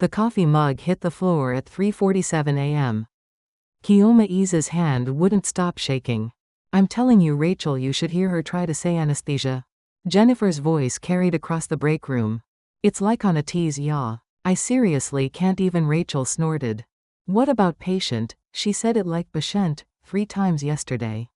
The coffee mug hit the floor at 3:47 a.m. Keoma E's hand wouldn't stop shaking. I'm telling you, Rachel, you should hear her try to say anesthesia. Jennifer's voice carried across the break room. It's like on a tease, yaw. I seriously can't even. Rachel snorted. What about patient? She said it like patient 3 times yesterday.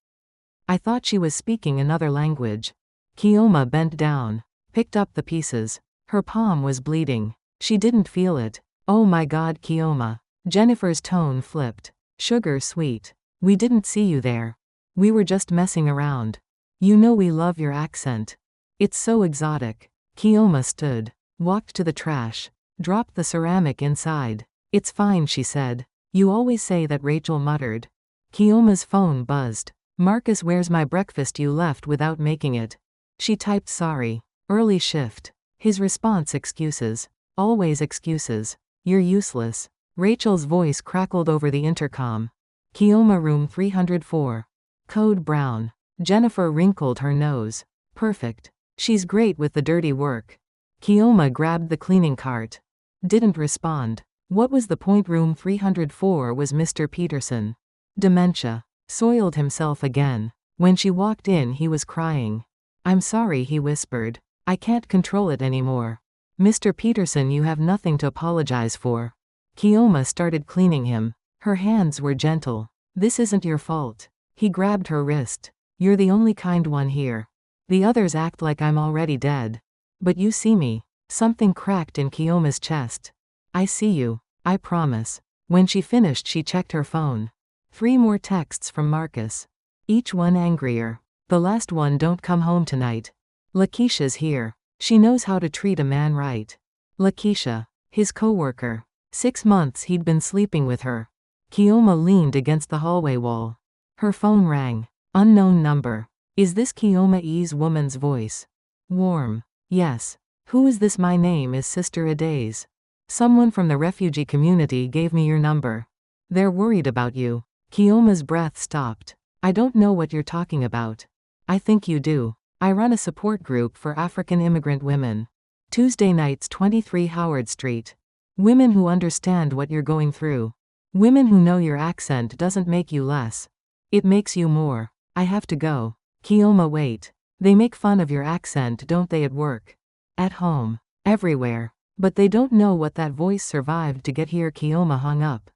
I thought she was speaking another language. Keoma bent down, picked up the pieces. Her palm was bleeding. She didn't feel it. Oh my God, Keoma. Jennifer's tone flipped. Sugar sweet. We didn't see you there. We were just messing around. You know we love your accent. It's so exotic. Keoma stood, walked to the trash, dropped the ceramic inside. It's fine, she said. You always say that, Rachel muttered. Keoma's phone buzzed. Marcus, where's my breakfast? You left without making it. She typed sorry. Early shift. His response, excuses. Always excuses. You're useless. Rachel's voice crackled over the intercom. Keoma, room 304. Code brown. Jennifer wrinkled her nose. Perfect. She's great with the dirty work. Keoma grabbed the cleaning cart. Didn't respond. What was the point? Room 304 was Mr. Peterson. Dementia. Soiled himself again. When she walked in, he was crying. I'm sorry, he whispered. I can't control it anymore. Mr. Peterson, you have nothing to apologize for. Keoma started cleaning him. Her hands were gentle. This isn't your fault. He grabbed her wrist. You're the only kind one here. The others act like I'm already dead. But you see me. Something cracked in Keoma's chest. I see you. I promise. When she finished, she checked her phone. 3 more texts from Marcus. Each one angrier. The last one, don't come home tonight. Lakeisha's here. She knows how to treat a man right. Lakeisha. His coworker. 6 months he'd been sleeping with her. Keoma leaned against the hallway wall. Her phone rang. Unknown number. Is this Keoma E's woman's voice? Warm. Yes. Who is this? My name is Sister Adaze. Someone from the refugee community gave me your number. They're worried about you. Keoma's breath stopped. I don't know what you're talking about. I think you do. I run a support group for African immigrant women. Tuesday nights, 23 Howard Street. Women who understand what you're going through. Women who know your accent doesn't make you less. It makes you more. I have to go. Keoma, wait. They make fun of your accent, don't they, at work? At home. Everywhere. But they don't know what that voice survived to get here. Keoma hung up.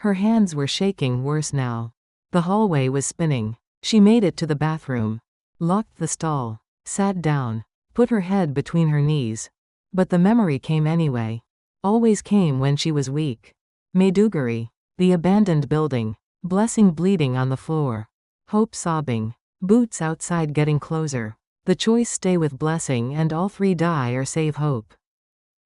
Her hands were shaking worse now. The hallway was spinning. She made it to the bathroom. Locked the stall. Sat down. Put her head between her knees. But the memory came anyway. Always came when she was weak. Maiduguri. The abandoned building. Blessing bleeding on the floor. Hope sobbing. Boots outside getting closer. The choice, stay with Blessing and all 3 die or save Hope.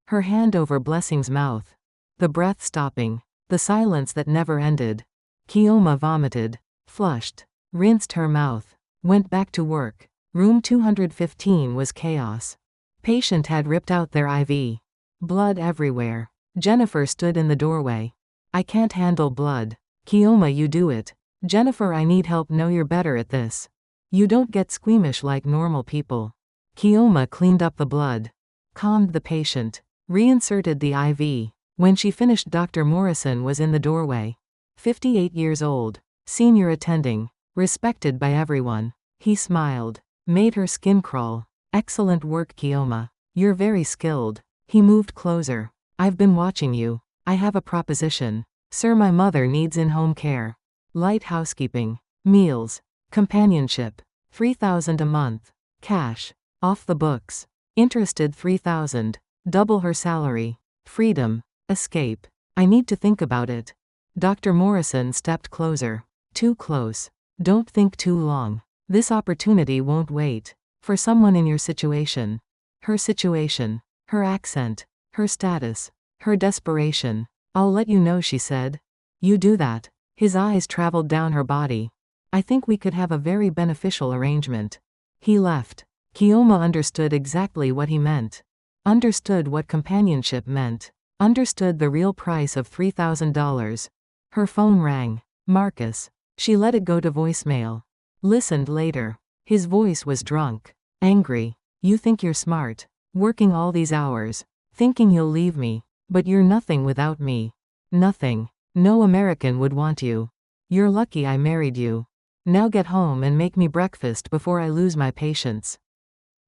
Her hand over Blessing's mouth. The breath stopping. The silence that never ended. Keoma vomited. Flushed. Rinsed her mouth. Went back to work. Room 215 was chaos. Patient had ripped out their IV. Blood everywhere. Jennifer stood in the doorway. I can't handle blood. Keoma, you do it. Jennifer, I need help. No, you're better at this. You don't get squeamish like normal people. Keoma cleaned up the blood. Calmed the patient. Reinserted the IV. When she finished, Dr. Morrison was in the doorway. 58 years old. Senior attending. Respected by everyone. He smiled. Made her skin crawl. Excellent work, Keoma. You're very skilled. He moved closer. I've been watching you. I have a proposition. Sir, my mother needs in-home care. Light housekeeping. Meals. Companionship. $3,000 a month. Cash. Off the books. Interested? $3,000. Double her salary. Freedom. Escape. I need to think about it. Dr. Morrison stepped closer. Too close. Don't think too long. This opportunity won't wait. For someone in your situation. Her situation. Her accent. Her status. Her desperation. I'll let you know, she said. You do that. His eyes traveled down her body. I think we could have a very beneficial arrangement. He left. Keoma understood exactly what he meant. Understood what companionship meant. Understood the real price of $3,000. Her phone rang. Marcus. She let it go to voicemail. Listened later. His voice was drunk. Angry. You think you're smart. Working all these hours. Thinking you'll leave me. But you're nothing without me. Nothing. No American would want you. You're lucky I married you. Now get home and make me breakfast before I lose my patience.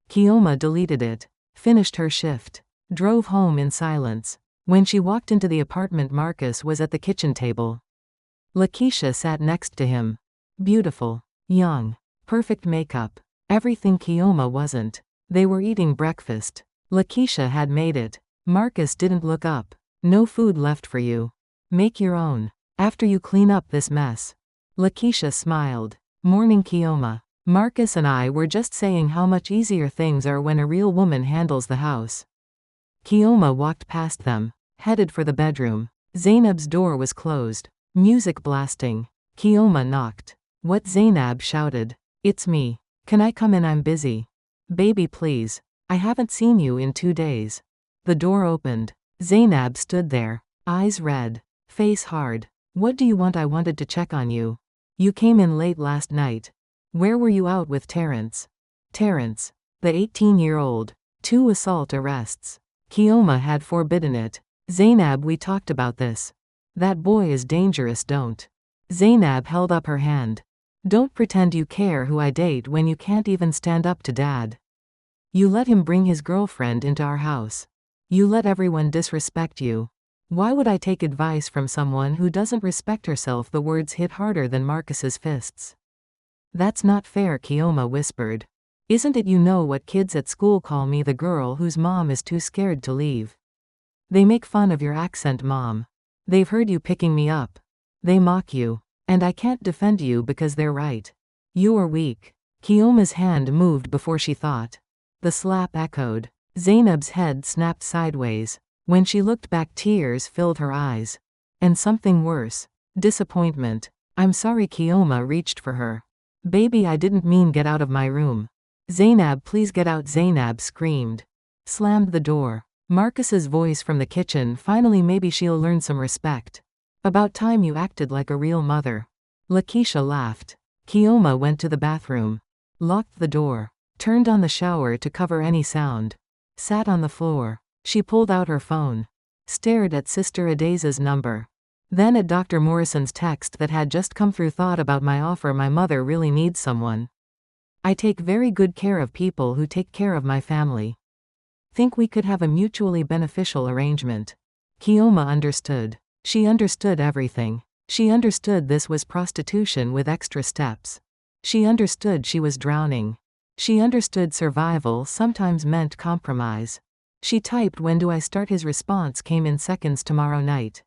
Kioma deleted it, finished her shift, drove home in silence. When she walked into the apartment, Marcus was at the kitchen table. Lakeisha sat next to him. Beautiful, young, perfect makeup. Everything Kioma wasn't. They were eating breakfast. Lakeisha had made it. Marcus didn't look up. No food left for you. Make your own. After you clean up this mess. Lakeisha smiled. Morning, Kioma. Marcus and I were just saying how much easier things are when a real woman handles the house. Kioma walked past them, headed for the bedroom. Zainab's door was closed. Music blasting. Kioma knocked. What? Zainab shouted. It's me. Can I come in? I'm busy. Baby, please. I haven't seen you in 2 days. The door opened. Zainab stood there, eyes red, face hard. What do you want? I wanted to check on you. You came in late last night. Where were you? Out with Terrence. Terrence, the 18-year-old. 2 assault arrests. Kioma had forbidden it. Zainab, we talked about this. That boy is dangerous. Don't. Zainab held up her hand. Don't pretend you care who I date when you can't even stand up to dad. You let him bring his girlfriend into our house. You let everyone disrespect you. Why would I take advice from someone who doesn't respect herself? The words hit harder than Marcus's fists. That's not fair, Kioma whispered. Isn't it? You know what kids at school call me? The girl whose mom is too scared to leave. They make fun of your accent, Mom. They've heard you picking me up. They mock you. And I can't defend you because they're right. You are weak. Kioma's hand moved before she thought. The slap echoed. Zainab's head snapped sideways. When she looked back, tears filled her eyes. And something worse. Disappointment. I'm sorry. Kioma reached for her. Baby, I didn't mean. Get out of my room. Zainab, please get out. Zainab screamed. Slammed the door. Marcus's voice from the kitchen. Finally, maybe she'll learn some respect. About time you acted like a real mother. Lakeisha laughed. Kioma went to the bathroom. Locked the door. Turned on the shower to cover any sound. Sat on the floor. She pulled out her phone. Stared at Sister Adeza's number. Then at Dr. Morrison's text that had just come through. Thought about my offer. My mother really needs someone. I take very good care of people who take care of my family. Think we could have a mutually beneficial arrangement. Kioma understood. She understood everything. She understood this was prostitution with extra steps. She understood she was drowning. She understood survival sometimes meant compromise. She typed, when do I start? His response came in seconds. Tomorrow night.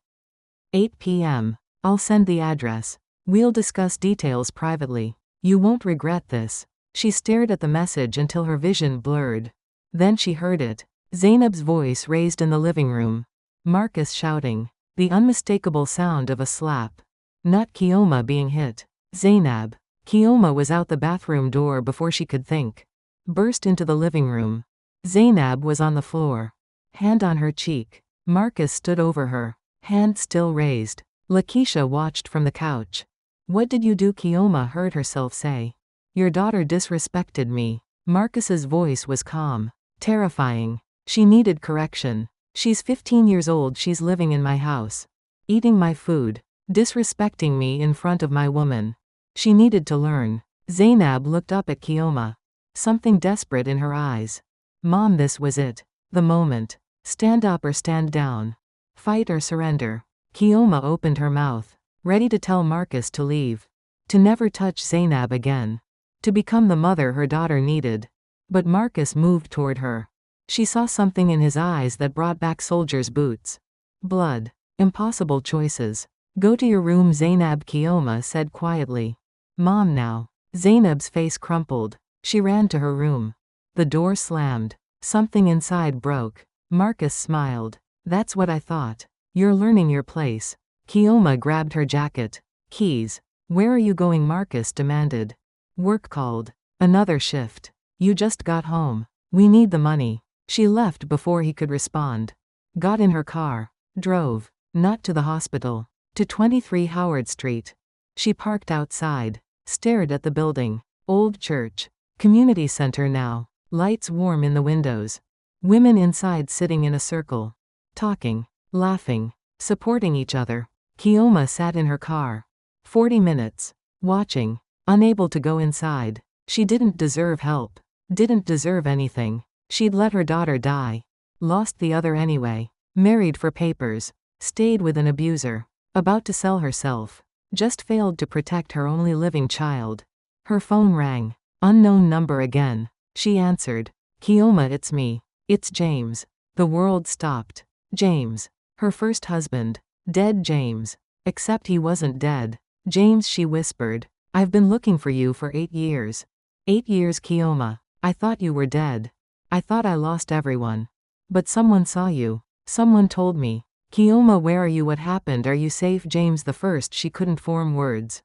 8 p.m. I'll send the address. We'll discuss details privately. You won't regret this. She stared at the message until her vision blurred. Then she heard it. Zainab's voice raised in the living room. Marcus shouting. The unmistakable sound of a slap. Not Kioma being hit. Zainab. Kioma was out the bathroom door before she could think. Burst into the living room. Zainab was on the floor. Hand on her cheek. Marcus stood over her. Hand still raised. Lakeisha watched from the couch. What did you do? Kioma heard herself say. Your daughter disrespected me. Marcus's voice was calm. Terrifying. She needed correction. She's 15 years old. She's living in my house. Eating my food. Disrespecting me in front of my woman. She needed to learn. Zainab looked up at Kioma. Something desperate in her eyes. Mom, this was it. The moment. Stand up or stand down. Fight or surrender. Kioma opened her mouth. Ready to tell Marcus to leave. To never touch Zainab again. To become the mother her daughter needed. But Marcus moved toward her. She saw something in his eyes that brought back soldier's boots. Blood. Impossible choices. Go to your room, Zainab, Kioma said quietly. Mom now. Zainab's face crumpled. She ran to her room. The door slammed. Something inside broke. Marcus smiled. That's what I thought. You're learning your place. Kioma grabbed her jacket. Keys. Where are you going? Marcus demanded. Work called. Another shift. You just got home. We need the money. She left before he could respond. Got in her car. Drove. Not to the hospital. To 23 Howard Street. She parked outside. Stared at the building. Old church. Community center now. Lights warm in the windows. Women inside sitting in a circle. Talking. laughing, supporting each other. Kioma sat in her car. 40 minutes. Watching. Unable to go inside. She didn't deserve help. Didn't deserve anything. She'd let her daughter die. Lost the other anyway. Married for papers. Stayed with an abuser. About to sell herself. Just failed to protect her only living child. Her phone rang. Unknown number again. She answered. Kioma, it's me. It's James. The world stopped. James. Her first husband. Dead James. Except he wasn't dead. James, she whispered. I've been looking for you for 8 years. 8 years, Kioma. I thought you were dead. I thought I lost everyone. But someone saw you. Someone told me. Kioma, where are you? What happened? Are you safe? James the first. She couldn't form words.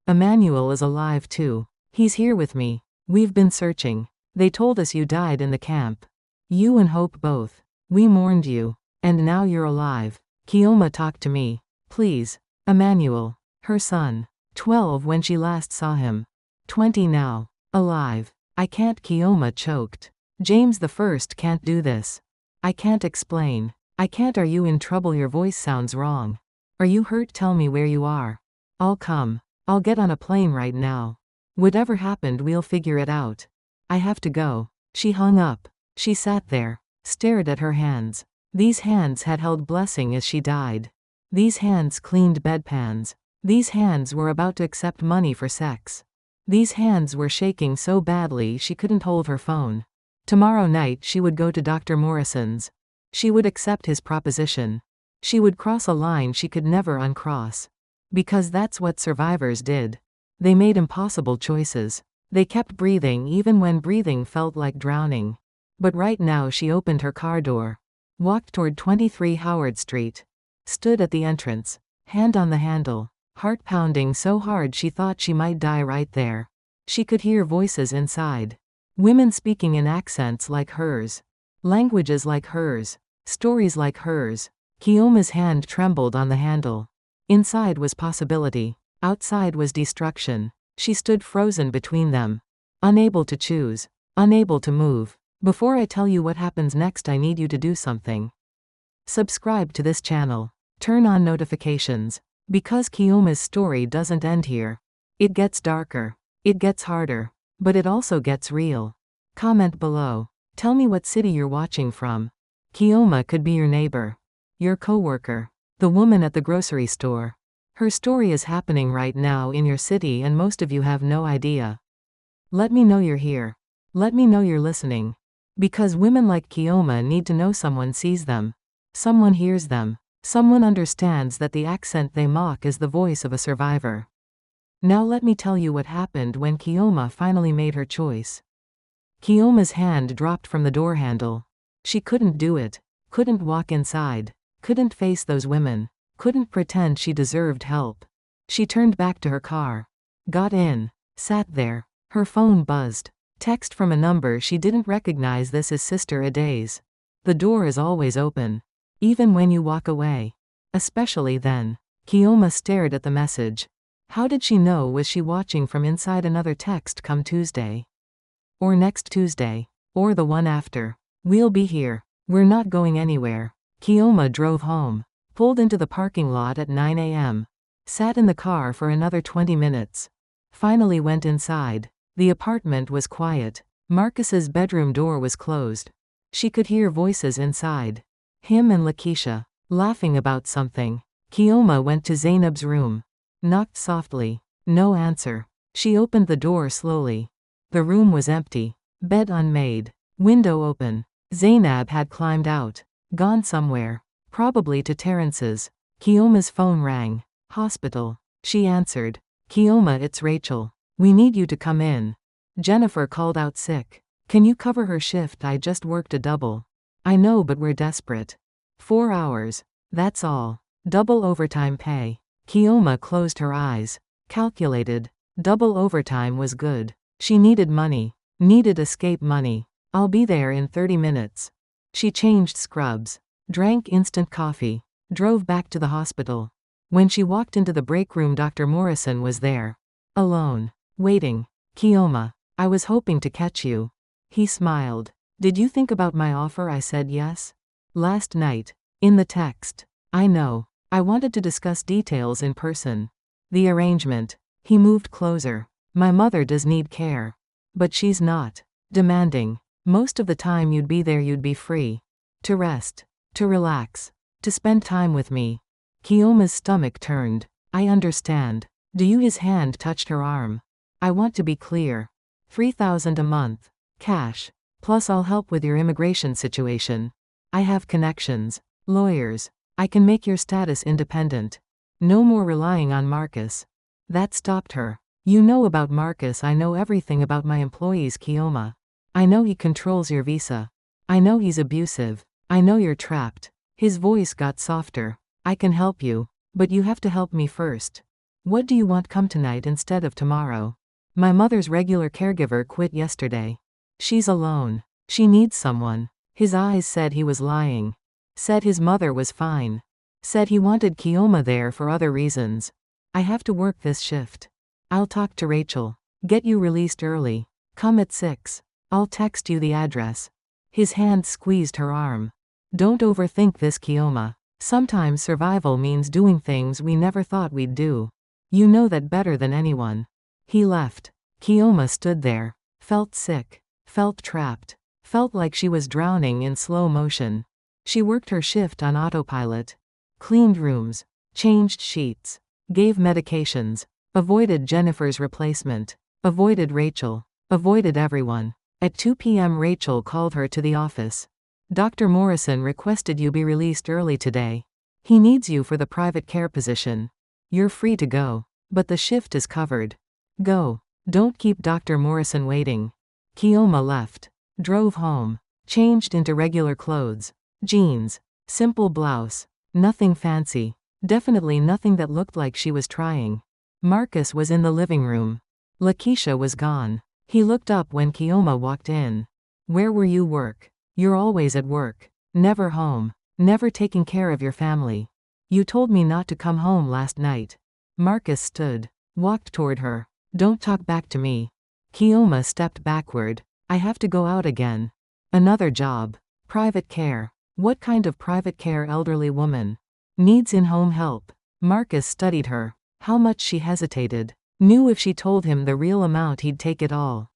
Emmanuel is alive too. He's here with me. We've been searching. They told us you died in the camp. You and Hope both. We mourned you. And now you're alive. Kioma, talk to me. Please. Emmanuel. Her son. 12 when she last saw him. 20 now. Alive. I can't. Kioma choked. James the first can't do this. I can't explain. I can't. Are you in trouble? Your voice sounds wrong. Are you hurt? Tell me where you are. I'll come. I'll get on a plane right now. Whatever happened, we'll figure it out. I have to go. She hung up. She sat there. Stared at her hands. These hands had held blessing as she died. These hands cleaned bedpans. These hands were about to accept money for sex. These hands were shaking so badly she couldn't hold her phone. Tomorrow night she would go to Dr. Morrison's. She would accept his proposition. She would cross a line she could never uncross. Because that's what survivors did. They made impossible choices. They kept breathing even when breathing felt like drowning. But right now she opened her car door. Walked toward 23 Howard Street. Stood at the entrance. Hand on the handle. Heart pounding so hard she thought she might die right there. She could hear voices inside. Women speaking in accents like hers. Languages like hers. Stories like hers. Kioma's hand trembled on the handle. Inside was possibility. Outside was destruction. She stood frozen between them. Unable to choose. Unable to move. Before I tell you what happens next, I need you to do something. Subscribe to this channel. Turn on notifications. Because Kioma's story doesn't end here. It gets darker. It gets harder. But it also gets real. Comment below. Tell me what city you're watching from. Kioma could be your neighbor. Your coworker. The woman at the grocery store. Her story is happening right now in your city and most of you have no idea. Let me know you're here. Let me know you're listening. Because women like Kioma need to know someone sees them. Someone hears them. Someone understands that the accent they mock is the voice of a survivor. Now let me tell you what happened when Kioma finally made her choice. Kioma's hand dropped from the door handle. She couldn't do it. Couldn't walk inside. Couldn't face those women. Couldn't pretend she deserved help. She turned back to her car. Got in. Sat there. Her phone buzzed. Text from a number she didn't recognize. This is Sister Adaze. The door is always open. Even when you walk away. Especially then. Kioma stared at the message. How did she know? Was she watching from inside another text? Come Tuesday. Or next Tuesday. Or the one after. We'll be here. We're not going anywhere. Kioma drove home. Pulled into the parking lot at 9 a.m. Sat in the car for another 20 minutes. Finally went inside. The apartment was quiet. Marcus's bedroom door was closed. She could hear voices inside. Him and Lakeisha. Laughing about something. Kioma went to Zainab's room. Knocked softly. No answer. She opened the door slowly. The room was empty. Bed unmade. Window open. Zainab had climbed out. Gone somewhere. Probably to Terrence's. Kioma's phone rang. Hospital. She answered. Kioma, it's Rachel. We need you to come in. Jennifer called out sick. Can you cover her shift? I just worked a double. I know, but we're desperate. 4 hours. That's all. Double overtime pay. Kioma closed her eyes. Calculated. Double overtime was good. She needed money. Needed escape money. I'll be there in 30 minutes. She changed scrubs. Drank instant coffee. Drove back to the hospital. When she walked into the break room, Dr. Morrison was there. Alone. Waiting. Kioma, I was hoping to catch you. He smiled. Did you think about my offer? I said yes. Last night. In the text. I know. I wanted to discuss details in person. The arrangement. He moved closer. My mother does need care. But she's not demanding. Most of the time you'd be there, you'd be free. To rest. To relax. To spend time with me. Kiyoma's stomach turned. I understand. Do you? His hand touched her arm. I want to be clear. 3,000 a month. Cash. Plus I'll help with your immigration situation. I have connections. Lawyers. I can make your status independent. No more relying on Marcus. That stopped her. You know about Marcus. I know everything about my employees, Kiyoma. I know he controls your visa. I know he's abusive. I know you're trapped. His voice got softer. I can help you. But you have to help me first. What do you want? Come tonight instead of tomorrow. My mother's regular caregiver quit yesterday. She's alone. She needs someone. His eyes said he was lying. Said his mother was fine. Said he wanted Kiyoma there for other reasons. I have to work this shift. I'll talk to Rachel. Get you released early. Come at 6. I'll text you the address. His hand squeezed her arm. Don't overthink this, Kiyoma. Sometimes survival means doing things we never thought we'd do. You know that better than anyone. He left. Kiyoma stood there. Felt sick. Felt trapped. Felt like she was drowning in slow motion. She worked her shift on autopilot. Cleaned rooms. Changed sheets. Gave medications. Avoided Jennifer's replacement. Avoided Rachel. Avoided everyone. At 2 p.m. Rachel called her to the office. Dr. Morrison requested you be released early today. He needs you for the private care position. You're free to go. But the shift is covered. Go. Don't keep Dr. Morrison waiting. Kiyoma left. Drove home. Changed into regular clothes. Jeans. Simple blouse. Nothing fancy. Definitely nothing that looked like she was trying. Marcus was in the living room. Lakeisha was gone. He looked up when Kiyoma walked in. Where were you? Work. You're always at work. Never home. Never taking care of your family. You told me not to come home last night. Marcus stood. Walked toward her. Don't talk back to me. Kiyoma stepped backward. I have to go out again. Another job. Private care. What kind of private care? Elderly woman. Needs in-home help. Marcus studied her. How much? She hesitated. Knew if she told him the real amount he'd take it all.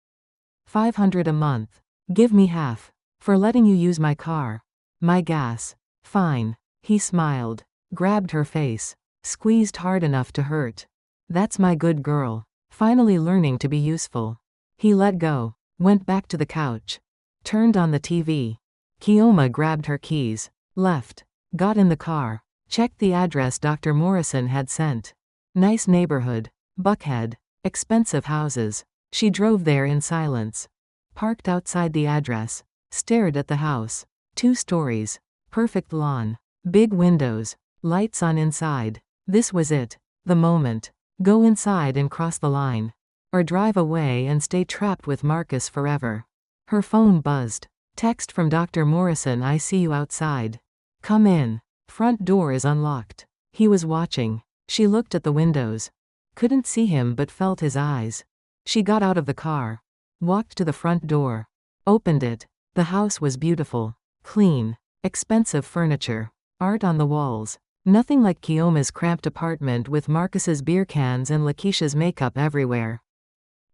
500 a month. Give me half. For letting you use my car. My gas. Fine. He smiled. Grabbed her face. Squeezed hard enough to hurt. That's my good girl. Finally learning to be useful. He let go. Went back to the couch. Turned on the TV. Kiyoma grabbed her keys. Left. Got in the car. Checked the address Dr. Morrison had sent. Nice neighborhood. Buckhead. Expensive houses. She drove there in silence. Parked outside the address. Stared at the house. 2 stories. Perfect lawn. Big windows. Lights on inside. This was it. The moment. Go inside and cross the line. Or drive away and stay trapped with Marcus forever. Her phone buzzed. Text from Dr. Morrison. I see you outside. Come in. Front door is unlocked. He was watching. She looked at the windows. Couldn't see him but felt his eyes. She got out of the car. Walked to the front door. Opened it. The house was beautiful. Clean. Expensive furniture. Art on the walls. Nothing like Kiyoma's cramped apartment with Marcus's beer cans and Lakeisha's makeup everywhere.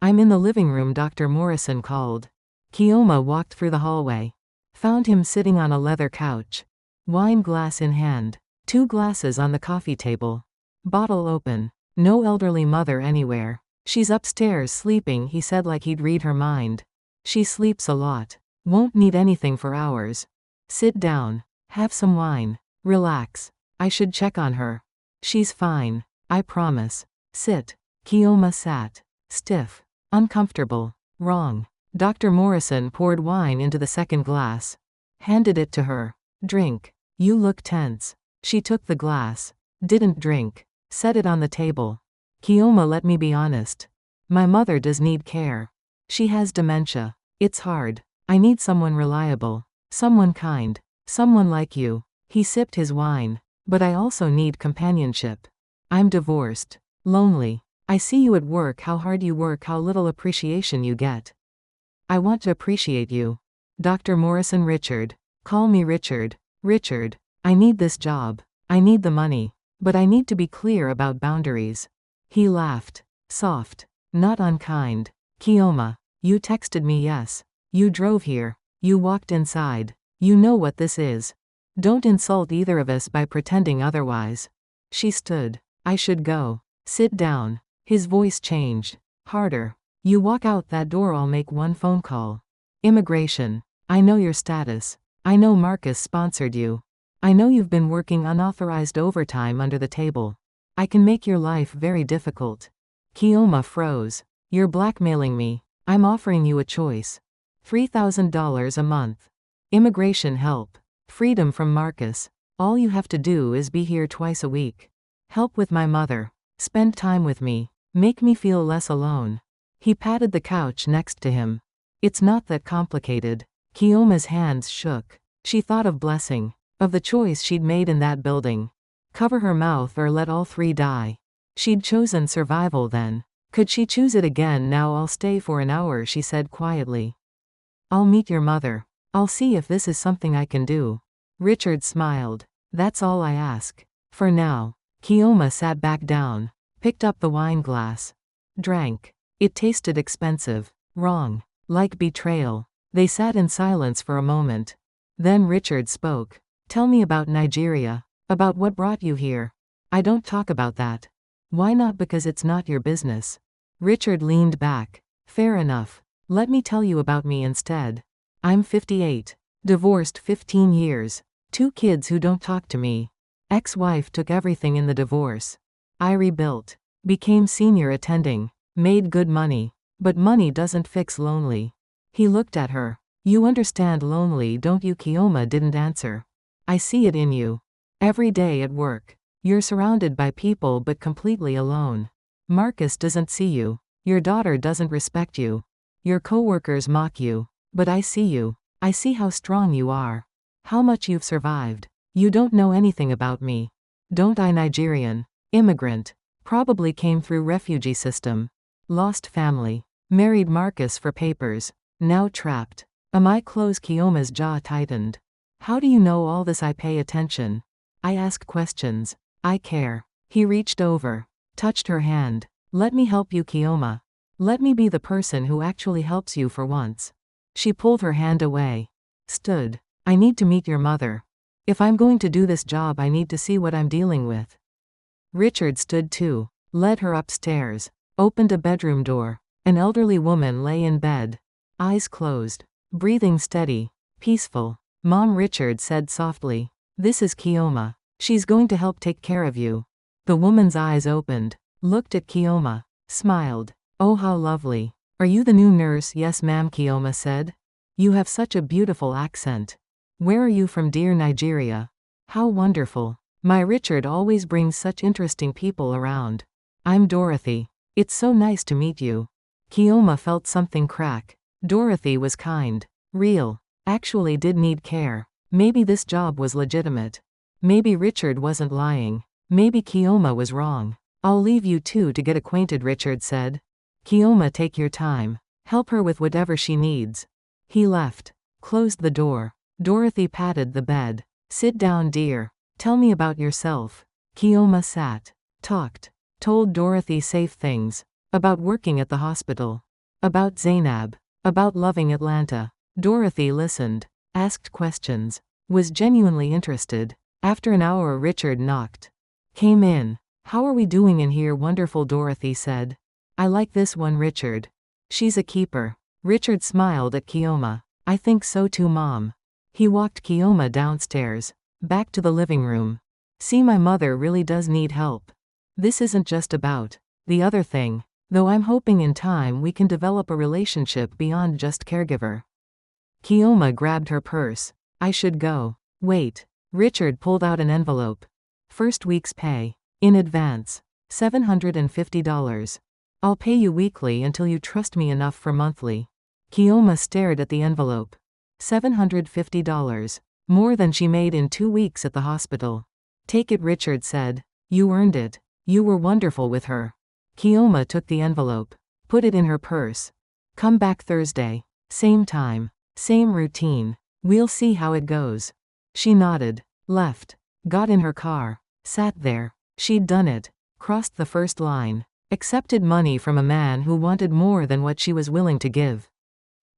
I'm in the living room, Dr. Morrison called. Kiyoma walked through the hallway. Found him sitting on a leather couch. Wine glass in hand. 2 glasses on the coffee table. Bottle open. No elderly mother anywhere. She's upstairs sleeping, he said like he'd read her mind. She sleeps a lot. Won't need anything for hours. Sit down. Have some wine. Relax. I should check on her. She's fine. I promise. Sit. Kiyoma sat. Stiff. Uncomfortable. Wrong. Dr. Morrison poured wine into the second glass. Handed it to her. Drink. You look tense. She took the glass. Didn't drink. Set it on the table. Kiyoma, let me be honest. My mother does need care. She has dementia. It's hard. I need someone reliable. Someone kind. Someone like you. He sipped his wine. But I also need companionship. I'm divorced. Lonely. I see you at work, how hard you work, how little appreciation you get. I want to appreciate you. Dr. Morrison. Richard. Call me Richard. Richard. I need this job. I need the money. But I need to be clear about boundaries. He laughed. Soft. Not unkind. Kioma. You texted me, yes. You drove here. You walked inside. You know what this is. Don't insult either of us by pretending otherwise. She stood. I should go. Sit down. His voice changed. Harder. You walk out that door, I'll make one phone call. Immigration. I know your status. I know Marcus sponsored you. I know you've been working unauthorized overtime under the table. I can make your life very difficult. Kioma froze. You're blackmailing me. I'm offering you a choice. $3,000 a month. Immigration help. Freedom from Marcus. All you have to do is be here twice a week. Help with my mother. Spend time with me. Make me feel less alone. He patted the couch next to him. It's not that complicated. Kioma's hands shook. She thought of Blessing. Of the choice she'd made in that building. Cover her mouth or let all three die. She'd chosen survival then. Could she choose it again now? I'll stay for an hour, she said quietly. I'll meet your mother. I'll see if this is something I can do. Richard smiled. That's all I ask. For now. Kioma sat back down. Picked up the wine glass. Drank. It tasted expensive. Wrong. Like betrayal. They sat in silence for a moment. Then Richard spoke. Tell me about Nigeria. About what brought you here. I don't talk about that. Why not? Because it's not your business. Richard leaned back. Fair enough. Let me tell you about me instead. I'm 58. Divorced 15 years. 2 kids who don't talk to me. Ex-wife took everything in the divorce. I rebuilt. Became senior attending. Made good money. But money doesn't fix lonely. He looked at her. You understand lonely, don't you? Kioma didn't answer. I see it in you. Every day at work. You're surrounded by people but completely alone. Marcus doesn't see you. Your daughter doesn't respect you. Your coworkers mock you. But I see you. I see how strong you are. How much you've survived. You don't know anything about me. Don't I? Nigerian. Immigrant. Probably came through refugee system. Lost family. Married Marcus for papers. Now trapped. Am I close? Kioma's jaw tightened. How do you know all this? I pay attention. I ask questions. I care. He reached over. Touched her hand. Let me help you, Kioma. Let me be the person who actually helps you for once. She pulled her hand away. Stood. I need to meet your mother. If I'm going to do this job, I need to see what I'm dealing with. Richard stood too. Led her upstairs. Opened a bedroom door. An elderly woman lay in bed. Eyes closed. Breathing steady. Peaceful. Mom, Richard said softly. This is Kioma. She's going to help take care of you. The woman's eyes opened. Looked at Kioma. Smiled. Oh, how lovely. Are you the new nurse? Yes, ma'am, Kioma said. You have such a beautiful accent. Where are you from? Dear Nigeria. How wonderful. My Richard always brings such interesting people around. I'm Dorothy. It's so nice to meet you. Kioma felt something crack. Dorothy was kind. Real. Actually did need care. Maybe this job was legitimate. Maybe Richard wasn't lying. Maybe Kioma was wrong. I'll leave you two to get acquainted, Richard said. Kioma, take your time. Help her with whatever she needs. He left. Closed the door. Dorothy patted the bed. Sit down, dear. Tell me about yourself. Kioma sat. Talked. Told Dorothy safe things. About working at the hospital. About Zainab. About loving Atlanta. Dorothy listened. Asked questions. Was genuinely interested. After an hour, Richard knocked. Came in. How are we doing in here? Wonderful, Dorothy said. I like this one, Richard. She's a keeper. Richard smiled at Kioma. I think so too, Mom. He walked Kioma downstairs. Back to the living room. See, my mother really does need help. This isn't just about the other thing, though I'm hoping in time we can develop a relationship beyond just caregiver. Kioma grabbed her purse. I should go. Wait. Richard pulled out an envelope. First week's pay. In advance. $750. I'll pay you weekly until you trust me enough for monthly. Kioma stared at the envelope. $750. More than she made in 2 weeks at the hospital. Take it, Richard said. You earned it. You were wonderful with her. Kioma took the envelope. Put it in her purse. Come back Thursday. Same time. Same routine. We'll see how it goes. She nodded. Left. Got in her car. Sat there. She'd done it. Crossed the first line. Accepted money from a man who wanted more than what she was willing to give.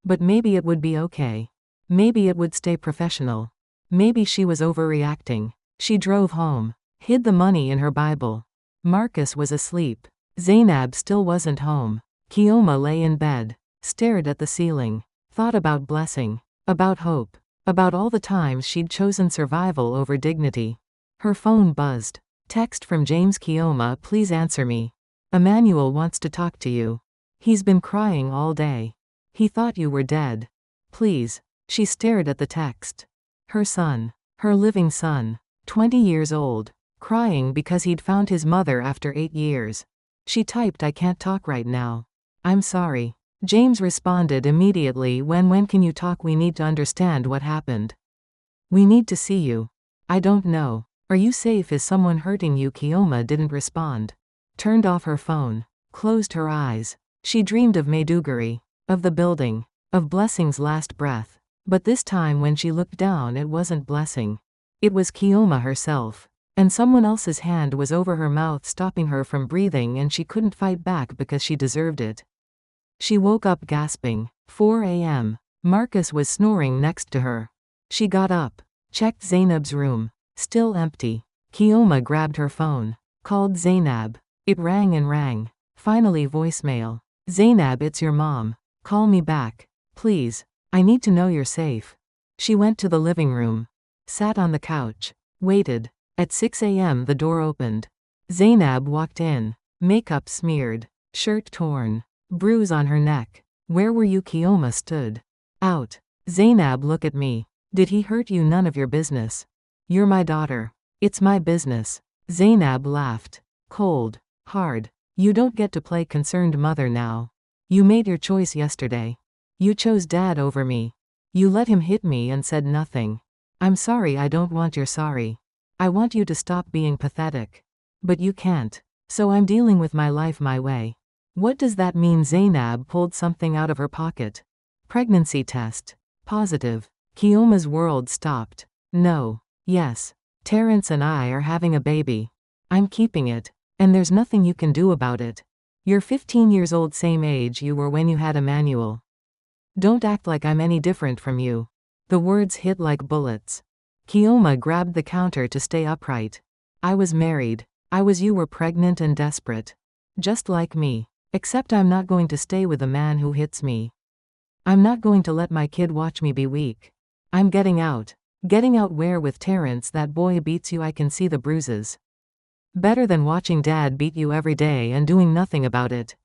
But maybe it would be okay. Maybe it would stay professional. Maybe she was overreacting. She drove home. Hid the money in her Bible. Marcus was asleep. Zainab still wasn't home. Kioma lay in bed. Stared at the ceiling. Thought about blessing. About hope. About all the times she'd chosen survival over dignity. Her phone buzzed. Text from James. Kioma, please answer me. Emmanuel wants to talk to you. He's been crying all day. He thought you were dead. Please. She stared at the text. Her son. Her living son. 20 years old. Crying because he'd found his mother after 8 years. She typed, I can't talk right now. I'm sorry. James responded immediately, when can you talk? We need to understand what happened. We need to see you. I don't know. Are you safe? Is someone hurting you? Kioma didn't respond. Turned off her phone. Closed her eyes. She dreamed of Maiduguri. Of the building. Of Blessing's last breath. But this time when she looked down, it wasn't Blessing. It was Kioma herself. And someone else's hand was over her mouth, stopping her from breathing, and she couldn't fight back because she deserved it. She woke up gasping. 4 a.m. Marcus was snoring next to her. She got up. Checked Zainab's room. Still empty. Kioma grabbed her phone. Called Zainab. It rang and rang. Finally voicemail. Zainab, it's your mom. Call me back. Please. I need to know you're safe. She went to the living room. Sat on the couch. Waited. At 6 a.m. the door opened. Zainab walked in. Makeup smeared. Shirt torn. Bruise on her neck. Where were you? Kioma stood. Out. Zainab, look at me. Did he hurt you? None of your business. You're my daughter. It's my business. Zainab laughed. Cold. Hard. You don't get to play concerned mother now. You made your choice yesterday. You chose dad over me. You let him hit me and said nothing. I'm sorry. I don't want your sorry. I want you to stop being pathetic. But you can't. So I'm dealing with my life my way. What does that mean? Zainab pulled something out of her pocket. Pregnancy test. Positive. Kioma's world stopped. No. Yes. Terrence and I are having a baby. I'm keeping it. And there's nothing you can do about it. You're 15 years old, same age you were when you had Emmanuel. Don't act like I'm any different from you. The words hit like bullets. Kioma grabbed the counter to stay upright. I was married. You were pregnant and desperate. Just like me. Except I'm not going to stay with a man who hits me. I'm not going to let my kid watch me be weak. I'm getting out. Getting out where? With Terrence. That boy beats you. I can see the bruises. Better than watching dad beat you every day and doing nothing about it.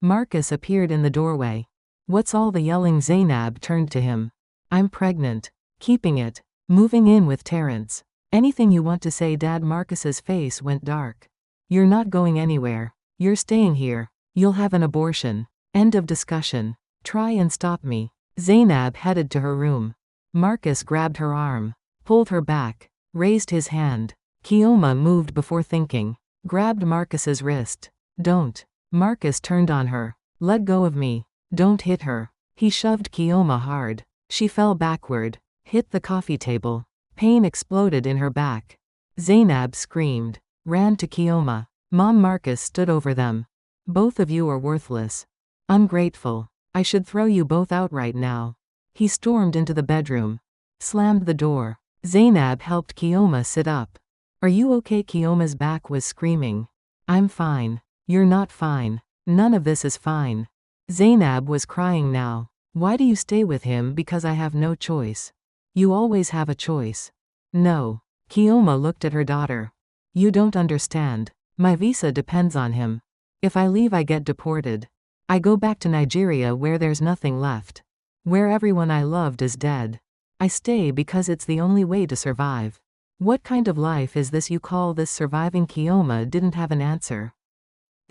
Marcus appeared in the doorway. What's all the yelling? Zainab turned to him. I'm pregnant. Keeping it. Moving in with Terrence. Anything you want to say, Dad? Marcus's face went dark. You're not going anywhere. You're staying here. You'll have an abortion. End of discussion. Try and stop me. Zainab headed to her room. Marcus grabbed her arm. Pulled her back. Raised his hand. Kioma moved before thinking. Grabbed Marcus's wrist. Don't. Marcus turned on her. Let go of me. Don't hit her. He shoved Kioma hard. She fell backward. Hit the coffee table. Pain exploded in her back. Zainab screamed. Ran to Kioma. Mom. Marcus stood over them. Both of you are worthless. Ungrateful. I should throw you both out right now. He stormed into the bedroom. Slammed the door. Zainab helped Kioma sit up. Are you okay? Kioma's back was screaming. I'm fine. You're not fine. None of this is fine. Zainab was crying now. Why do you stay with him? Because I have no choice. You always have a choice. No. Kioma looked at her daughter. You don't understand. My visa depends on him. If I leave, I get deported. I go back to Nigeria where there's nothing left. Where everyone I loved is dead. I stay because it's the only way to survive. What kind of life is this you call this surviving? Kioma didn't have an answer.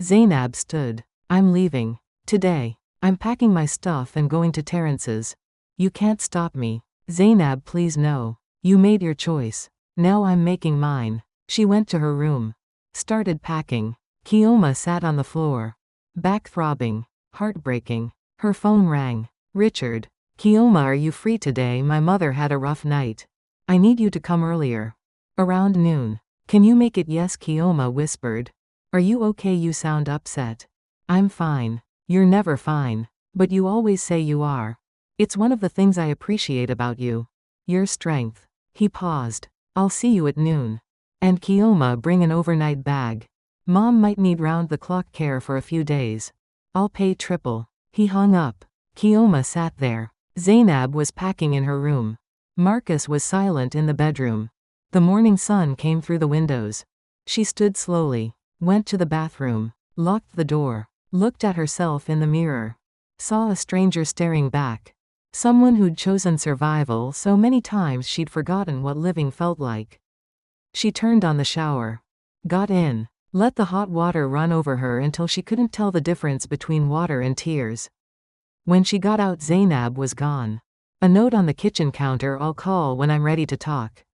Zainab stood. I'm leaving. Today. I'm packing my stuff and going to Terrence's. You can't stop me. Zainab, please no. You made your choice. Now I'm making mine. She went to her room. Started packing. Kioma sat on the floor. Back throbbing. Heartbreaking. Her phone rang. Richard. Kioma, are you free today? My mother had a rough night. I need you to come earlier. Around noon. Can you make it? Yes, Kioma whispered. Are you okay? You sound upset. I'm fine. You're never fine. But you always say you are. It's one of the things I appreciate about you. Your strength. He paused. I'll see you at noon. And Kioma, bring an overnight bag. Mom might need round-the-clock care for a few days. I'll pay triple. He hung up. Kioma sat there. Zainab was packing in her room. Marcus was silent in the bedroom. The morning sun came through the windows. She stood slowly, went to the bathroom, locked the door, looked at herself in the mirror. Saw a stranger staring back. Someone who'd chosen survival so many times she'd forgotten what living felt like. She turned on the shower. Got in. Let the hot water run over her until she couldn't tell the difference between water and tears. When she got out, Zainab was gone. A note on the kitchen counter. I'll call when I'm ready to talk.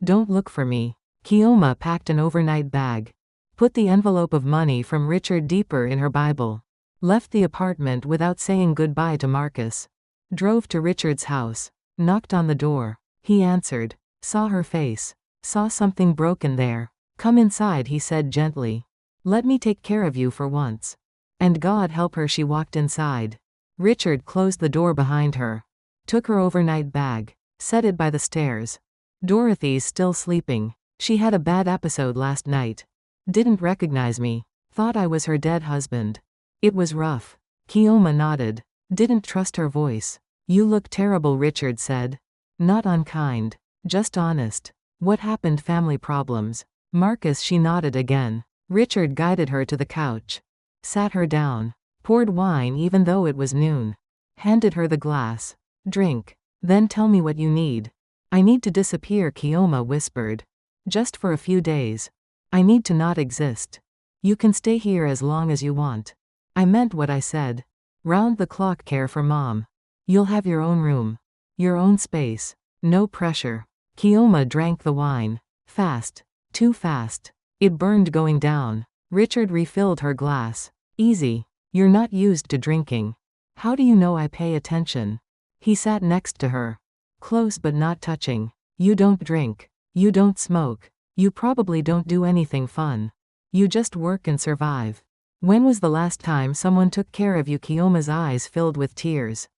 Don't look for me. Kioma packed an overnight bag. Put the envelope of money from Richard deeper in her Bible. Left the apartment without saying goodbye to Marcus. Drove to Richard's house. Knocked on the door. He answered. Saw her face. Saw something broken there. Come inside, he said gently. Let me take care of you for once. And God help her, she walked inside. Richard closed the door behind her. Took her overnight bag. Set it by the stairs. Dorothy's still sleeping. She had a bad episode last night. Didn't recognize me. Thought I was her dead husband. It was rough. Kioma nodded. Didn't trust her voice. You look terrible, Richard said. Not unkind. Just honest. What happened? Family problems. Marcus, she nodded again. Richard guided her to the couch. Sat her down. Poured wine even though it was noon. Handed her the glass. Drink. Then tell me what you need. I need to disappear, Kioma whispered. Just for a few days. I need to not exist. You can stay here as long as you want. I meant what I said. Round-the-clock care for Mom. You'll have your own room. Your own space. No pressure. Kioma drank the wine. Fast. Too fast. It burned going down. Richard refilled her glass. Easy. You're not used to drinking. How do you know I pay attention? He sat next to her. Close but not touching. You don't drink. You don't smoke. You probably don't do anything fun. You just work and survive. When was the last time someone took care of you? Kioma's eyes filled with tears.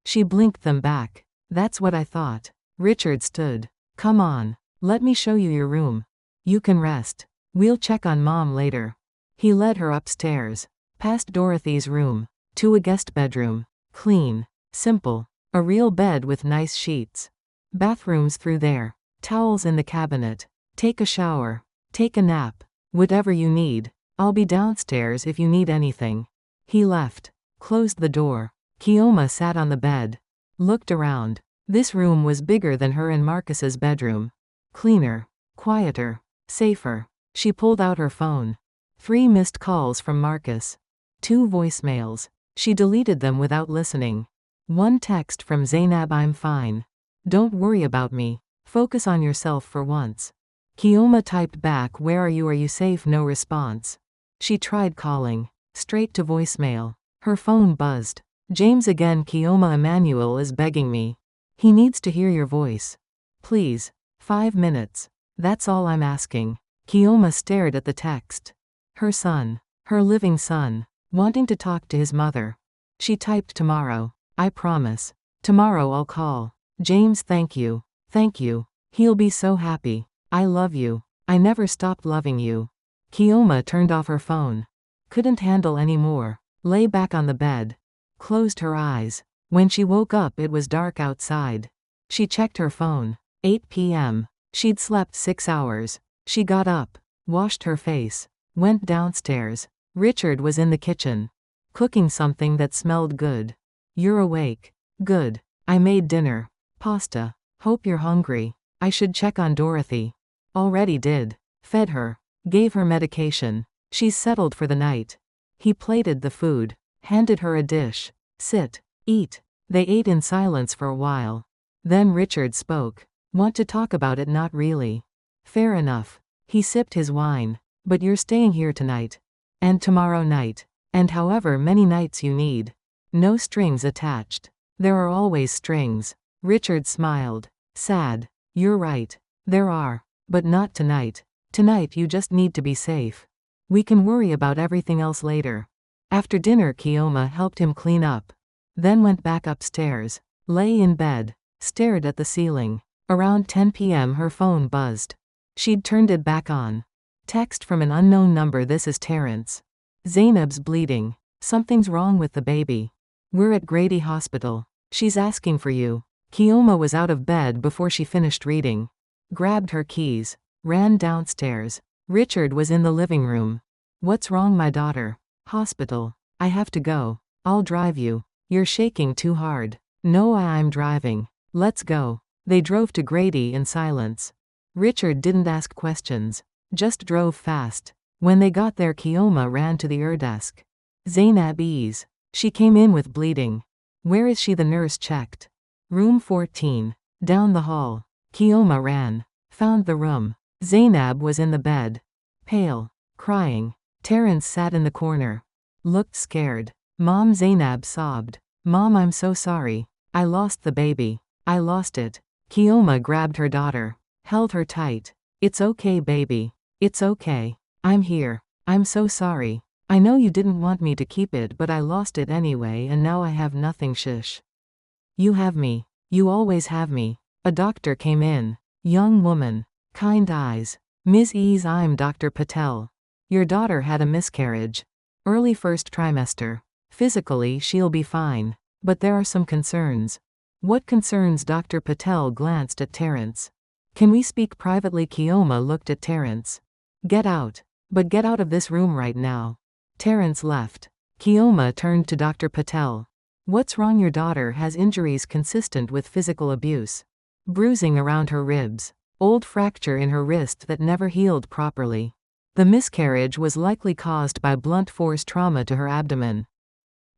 She blinked them back. That's what I thought. Richard stood. Come on. Let me show you your room. You can rest. We'll check on Mom later. He led her upstairs. Past Dorothy's room. To a guest bedroom. Clean. Simple. A real bed with nice sheets. Bathrooms through there. Towels in the cabinet. Take a shower. Take a nap. Whatever you need. I'll be downstairs if you need anything. He left. Closed the door. Kioma sat on the bed. Looked around. This room was bigger than her and Marcus's bedroom. Cleaner. Quieter. Safer. She pulled out her phone. 3 missed calls from Marcus. 2 voicemails. She deleted them without listening. 1 text from Zainab. I'm fine. Don't worry about me. Focus on yourself for once. Kioma typed back, where are you? Are you safe? No response. She tried calling. Straight to voicemail. Her phone buzzed. James again. Kioma, Emmanuel is begging me. He needs to hear your voice. Please. 5 minutes. That's all I'm asking. Kioma stared at the text. Her son. Her living son. Wanting to talk to his mother. She typed, tomorrow. I promise. Tomorrow I'll call. James, thank you. Thank you. He'll be so happy. I love you. I never stopped loving you. Kioma turned off her phone. Couldn't handle any more. Lay back on the bed. Closed her eyes. When she woke up, it was dark outside. She checked her phone. 8 p.m. She'd slept 6 hours. She got up. Washed her face. Went downstairs. Richard was in the kitchen. Cooking something that smelled good. You're awake. Good. I made dinner. Pasta. Hope you're hungry. I should check on Dorothy. Already did. Fed her. Gave her medication. She's settled for the night. He plated the food. Handed her a dish. Sit. Eat. They ate in silence for a while. Then Richard spoke. Want to talk about it? Not really. Fair enough. He sipped his wine. But you're staying here tonight. And tomorrow night. And however many nights you need. No strings attached. There are always strings. Richard smiled. Sad. You're right. There are. But not tonight. Tonight you just need to be safe. We can worry about everything else later. After dinner Kioma helped him clean up. Then went back upstairs. Lay in bed. Stared at the ceiling. Around 10 p.m. her phone buzzed. She'd turned it back on. Text from an unknown number. This is Terrence. Zainab's bleeding. Something's wrong with the baby. We're at Grady Hospital. She's asking for you. Kioma was out of bed before she finished reading. Grabbed her keys. Ran downstairs. Richard was in the living room. What's wrong, my daughter? Hospital. I have to go. I'll drive you. You're shaking too hard. No, I'm driving. Let's go. They drove to Grady in silence. Richard didn't ask questions. Just drove fast. When they got there Kioma ran to the desk. Zainab is. She came in with bleeding. Where is she? The nurse checked. Room 14. Down the hall. Kioma ran. Found the room. Zainab was in the bed. Pale. Crying. Terrence sat in the corner. Looked scared. Mom, Zainab sobbed. Mom, I'm so sorry. I lost the baby. I lost it. Kioma grabbed her daughter. Held her tight. It's okay, baby. It's okay. I'm here. I'm so sorry. I know you didn't want me to keep it, but I lost it anyway and now I have nothing. Shush. You have me. You always have me. A doctor came in. Young woman. Kind eyes. Ms. Ease, I'm Dr. Patel. Your daughter had a miscarriage. Early first trimester. Physically she'll be fine. But there are some concerns. What concerns? Dr. Patel glanced at Terrence. Can we speak privately? Kioma looked at Terrence. Get out. But get out of this room right now. Terrence left. Kioma turned to Dr. Patel. What's wrong? Your daughter has injuries consistent with physical abuse. Bruising around her ribs. Old fracture in her wrist that never healed properly. The miscarriage was likely caused by blunt force trauma to her abdomen.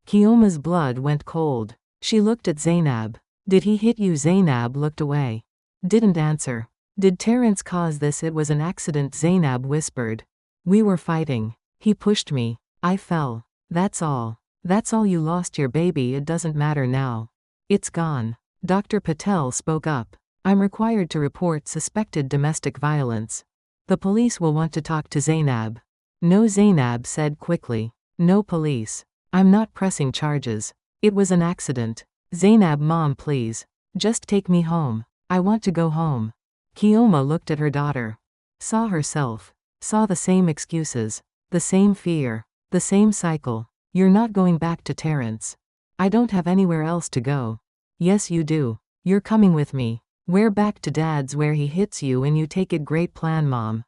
Kioma's blood went cold. She looked at Zainab. Did he hit you? Zainab looked away. Didn't answer. Did Terrence cause this? It was an accident, Zainab whispered. We were fighting. He pushed me. I fell. That's all. That's all. You lost your baby. It doesn't matter now. It's gone. Dr. Patel spoke up. I'm required to report suspected domestic violence. The police will want to talk to Zainab. No, Zainab said quickly. No police. I'm not pressing charges. It was an accident. Zainab, mom, please. Just take me home. I want to go home. Kioma looked at her daughter. Saw herself. Saw the same excuses. The same fear. The same cycle. You're not going back to Terrence. I don't have anywhere else to go. Yes, you do. You're coming with me. We're back to Dad's where he hits you and you take it. Great plan, Mom.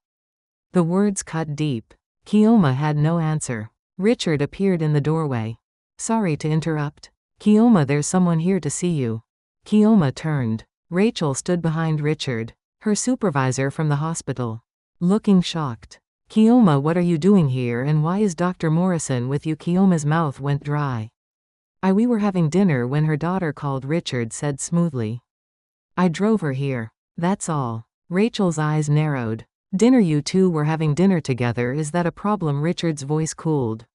The words cut deep. Kioma had no answer. Richard appeared in the doorway. Sorry to interrupt. Kioma, there's someone here to see you. Kioma turned. Rachel stood behind Richard, her supervisor from the hospital. Looking shocked. Kioma, what are you doing here and why is Dr. Morrison with you? Kioma's mouth went dry. We were having dinner when her daughter called, Richard said smoothly. I drove her here. That's all. Rachel's eyes narrowed. Dinner? You two were having dinner together. Is that a problem? Richard's voice cooled.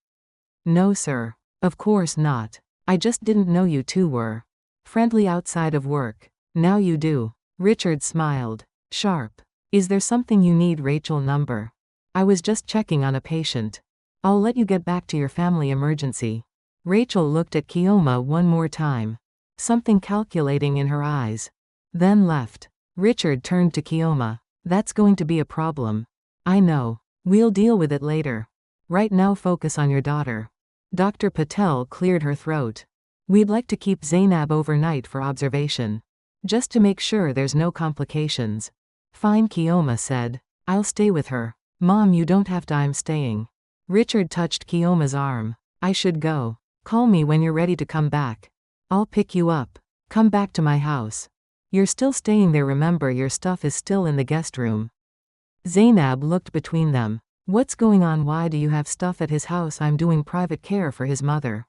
No, sir. Of course not. I just didn't know you two were friendly outside of work. Now you do. Richard smiled. Sharp. Is there something you need? Rachel, number. I was just checking on a patient. I'll let you get back to your family emergency. Rachel looked at Kioma one more time. Something calculating in her eyes. Then left. Richard turned to Kioma. That's going to be a problem. I know. We'll deal with it later. Right now focus on your daughter. Dr. Patel cleared her throat. We'd like to keep Zainab overnight for observation. Just to make sure there's no complications. Fine, Kioma said. I'll stay with her. Mom, you don't have to. I'm staying. Richard touched Kioma's arm. I should go. Call me when you're ready to come back. I'll pick you up. Come back to my house. You're still staying there, remember? Your stuff is still in the guest room. Zainab looked between them. What's going on? Why do you have stuff at his house? I'm doing private care for his mother.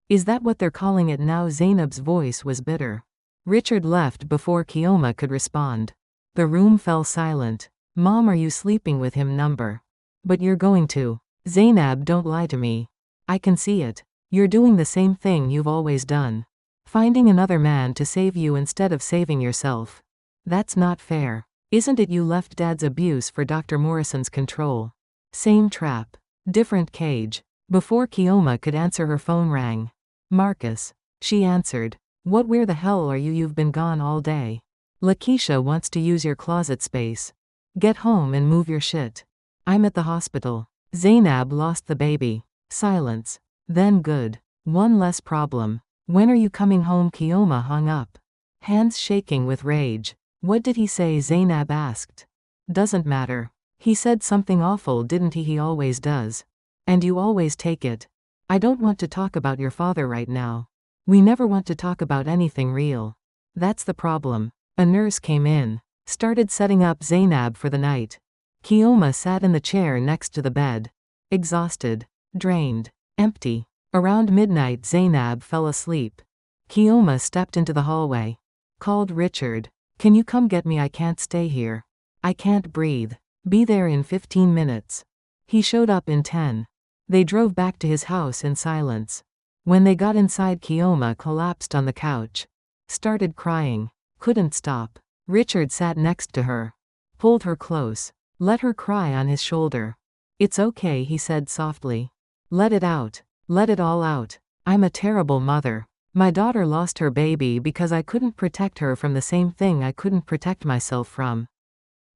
Is that what they're calling it now? Zainab's voice was bitter. Richard left before Kioma could respond. The room fell silent. Mom, are you sleeping with him? Number. But you're going to. Zainab, don't lie to me. I can see it. You're doing the same thing you've always done. Finding another man to save you instead of saving yourself. That's not fair. Isn't it you left Dad's abuse for Dr. Morrison's control? Same trap. Different cage. Before Kioma could answer, her phone rang. Marcus. She answered. What, where the hell are you? You've been gone all day. Lakeisha wants to use your closet space. Get home and move your shit. I'm at the hospital. Zainab lost the baby. Silence. Then good. One less problem. When are you coming home? Kioma hung up. Hands shaking with rage. What did he say? Zainab asked. Doesn't matter. He said something awful, didn't he? He always does. And you always take it. I don't want to talk about your father right now. We never want to talk about anything real. That's the problem. A nurse came in. Started setting up Zainab for the night. Kioma sat in the chair next to the bed. Exhausted. Drained. Empty. Around midnight Zainab fell asleep. Kioma stepped into the hallway. Called Richard. Can you come get me? I can't stay here. I can't breathe. Be there in 15 minutes. He showed up in 10. They drove back to his house in silence. When they got inside, Kioma collapsed on the couch. Started crying. Couldn't stop. Richard sat next to her. Pulled her close. Let her cry on his shoulder. It's okay, he said softly. Let it out. Let it all out. I'm a terrible mother. My daughter lost her baby because I couldn't protect her from the same thing I couldn't protect myself from.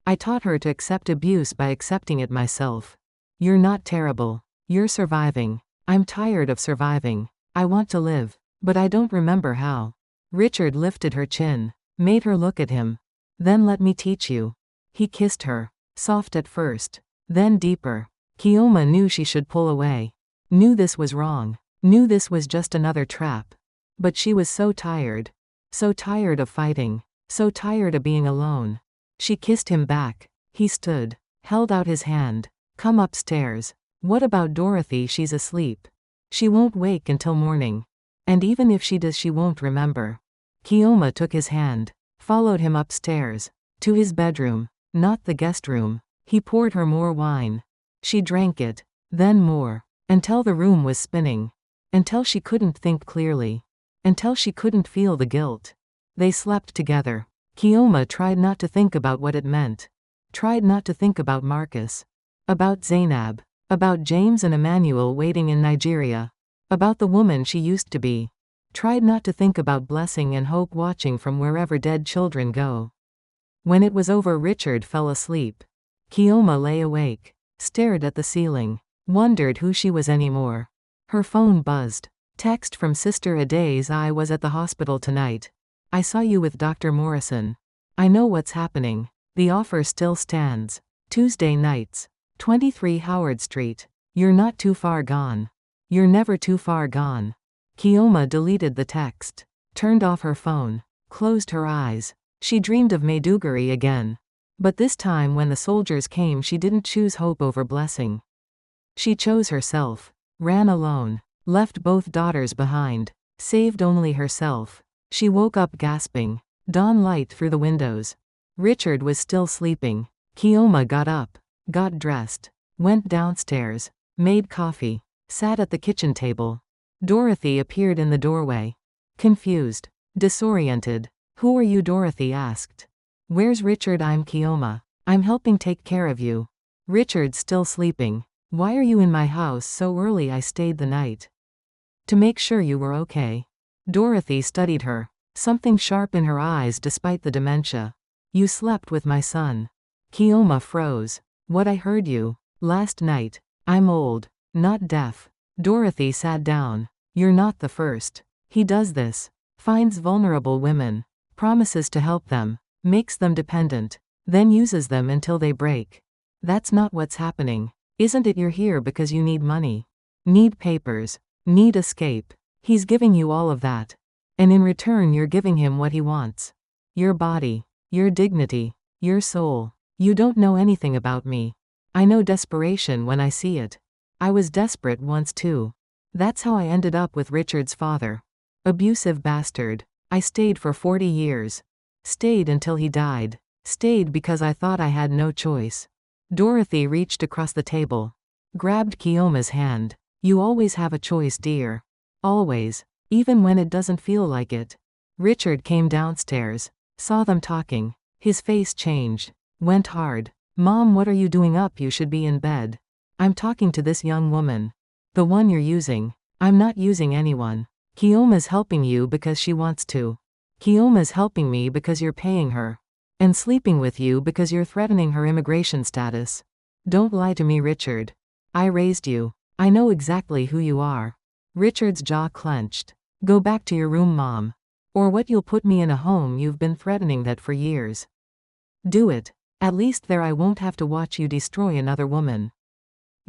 I taught her to accept abuse by accepting it myself. You're not terrible. You're surviving. I'm tired of surviving. I want to live. But I don't remember how. Richard lifted her chin. Made her look at him. Then let me teach you. He kissed her. Soft at first. Then deeper. Kioma knew she should pull away. Knew this was wrong. Knew this was just another trap. But she was so tired. So tired of fighting. So tired of being alone. She kissed him back. He stood. Held out his hand. Come upstairs. What about Dorothy? She's asleep. She won't wake until morning. And even if she does, she won't remember. Kioma took his hand. Followed him upstairs. To his bedroom. Not the guest room. He poured her more wine. She drank it. Then more. Until the room was spinning. Until she couldn't think clearly. Until she couldn't feel the guilt. They slept together. Kioma tried not to think about what it meant. Tried not to think about Marcus. About Zainab. About James and Emmanuel waiting in Nigeria. About the woman she used to be. Tried not to think about Blessing and Hope watching from wherever dead children go. When it was over, Richard fell asleep. Kioma lay awake. Stared at the ceiling. Wondered who she was anymore. Her phone buzzed. Text from Sister Adaze. I was at the hospital tonight. I saw you with Dr. Morrison. I know what's happening. The offer still stands. Tuesday nights. 23 Howard Street. You're not too far gone. You're never too far gone. Kioma deleted the text. Turned off her phone. Closed her eyes. She dreamed of Maiduguri again. But this time when the soldiers came, she didn't choose Hope over Blessing. She chose herself. Ran alone. Left both daughters behind. Saved only herself. She woke up gasping. Dawn light through the windows. Richard was still sleeping. Kioma got up. Got dressed. Went downstairs. Made coffee. Sat at the kitchen table. Dorothy appeared in the doorway. Confused. Disoriented. Who are you? Dorothy asked. Where's Richard? I'm Kioma. I'm helping take care of you. Richard's still sleeping. Why are you in my house so early? I stayed the night. To make sure you were okay. Dorothy studied her. Something sharp in her eyes despite the dementia. You slept with my son. Kioma froze. What? I heard you. Last night. I'm old. Not deaf. Dorothy sat down. You're not the first. He does this. Finds vulnerable women. Promises to help them. Makes them dependent. Then uses them until they break. That's not what's happening. Isn't it? You're here because you need money. Need papers. Need escape. He's giving you all of that. And in return you're giving him what he wants. Your body. Your dignity. Your soul. You don't know anything about me. I know desperation when I see it. I was desperate once too. That's how I ended up with Richard's father. Abusive bastard. I stayed for 40 years. Stayed until he died. Stayed because I thought I had no choice. Dorothy reached across the table. Grabbed Kioma's hand. You always have a choice, dear. Always. Even when it doesn't feel like it. Richard came downstairs. Saw them talking. His face changed. Went hard. Mom, what are you doing up? You should be in bed. I'm talking to this young woman. The one you're using. I'm not using anyone. Kioma's helping you because she wants to. Kioma's helping me because you're paying her. And sleeping with you because you're threatening her immigration status. Don't lie to me, Richard. I raised you. I know exactly who you are. Richard's jaw clenched. Go back to your room, Mom. Or what, you'll put me in a home? You've been threatening that for years. Do it. At least there I won't have to watch you destroy another woman.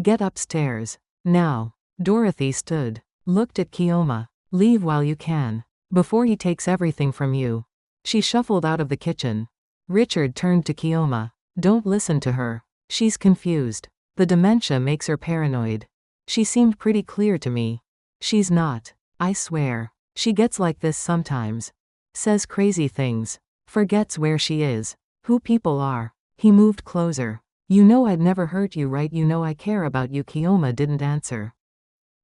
Get upstairs. Now. Dorothy stood. Looked at Kioma. Leave while you can. Before he takes everything from you. She shuffled out of the kitchen. Richard turned to Kioma. Don't listen to her. She's confused. The dementia makes her paranoid. She seemed pretty clear to me. She's not. I swear. She gets like this sometimes. Says crazy things. Forgets where she is. Who people are. He moved closer. You know I'd never hurt you, right? You know I care about you. Kioma didn't answer.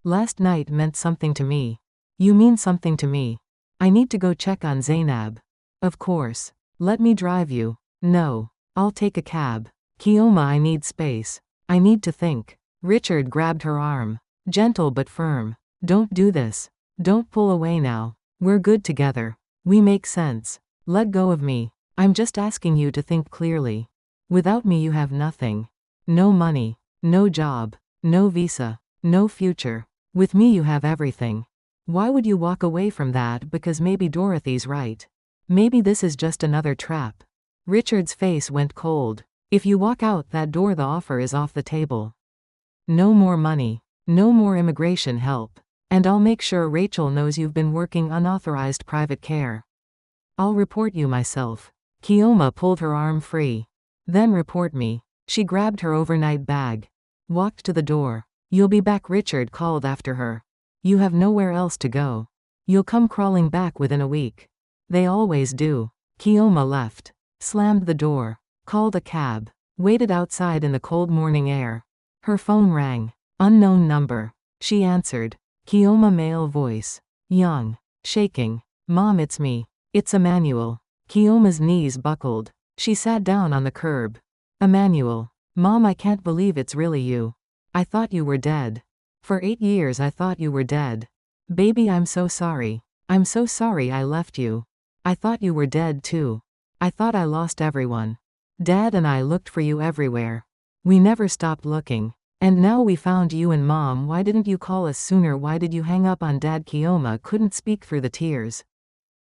Last night meant something to me. You mean something to me. I need to go check on Zainab. Of course. Let me drive you. No. I'll take a cab. Kioma, I need space. I need to think. Richard grabbed her arm. Gentle but firm. Don't do this. Don't pull away now. We're good together. We make sense. Let go of me. I'm just asking you to think clearly. Without me you have nothing. No money. No job. No visa. No future. With me you have everything. Why would you walk away from that? Because maybe Dorothy's right. Maybe this is just another trap. Richard's face went cold. If you walk out that door, the offer is off the table. No more money. No more immigration help. And I'll make sure Rachel knows you've been working unauthorized private care. I'll report you myself. Kioma pulled her arm free. Then report me. She grabbed her overnight bag. Walked to the door. You'll be back, Richard called after her. You have nowhere else to go. You'll come crawling back within a week. They always do. Kioma left. Slammed the door. Called a cab. Waited outside in the cold morning air. Her phone rang. Unknown number. She answered. Kioma, male voice. Young. Shaking. Mom, it's me. It's Emmanuel. Kioma's knees buckled. She sat down on the curb. Emmanuel. Mom, I can't believe it's really you. I thought you were dead. For 8 years I thought you were dead. Baby, I'm so sorry. I'm so sorry I left you. I thought you were dead too. I thought I lost everyone. Dad and I looked for you everywhere. We never stopped looking. And now we found you. And Mom, why didn't you call us sooner? Why did you hang up on Dad? Kioma couldn't speak through the tears.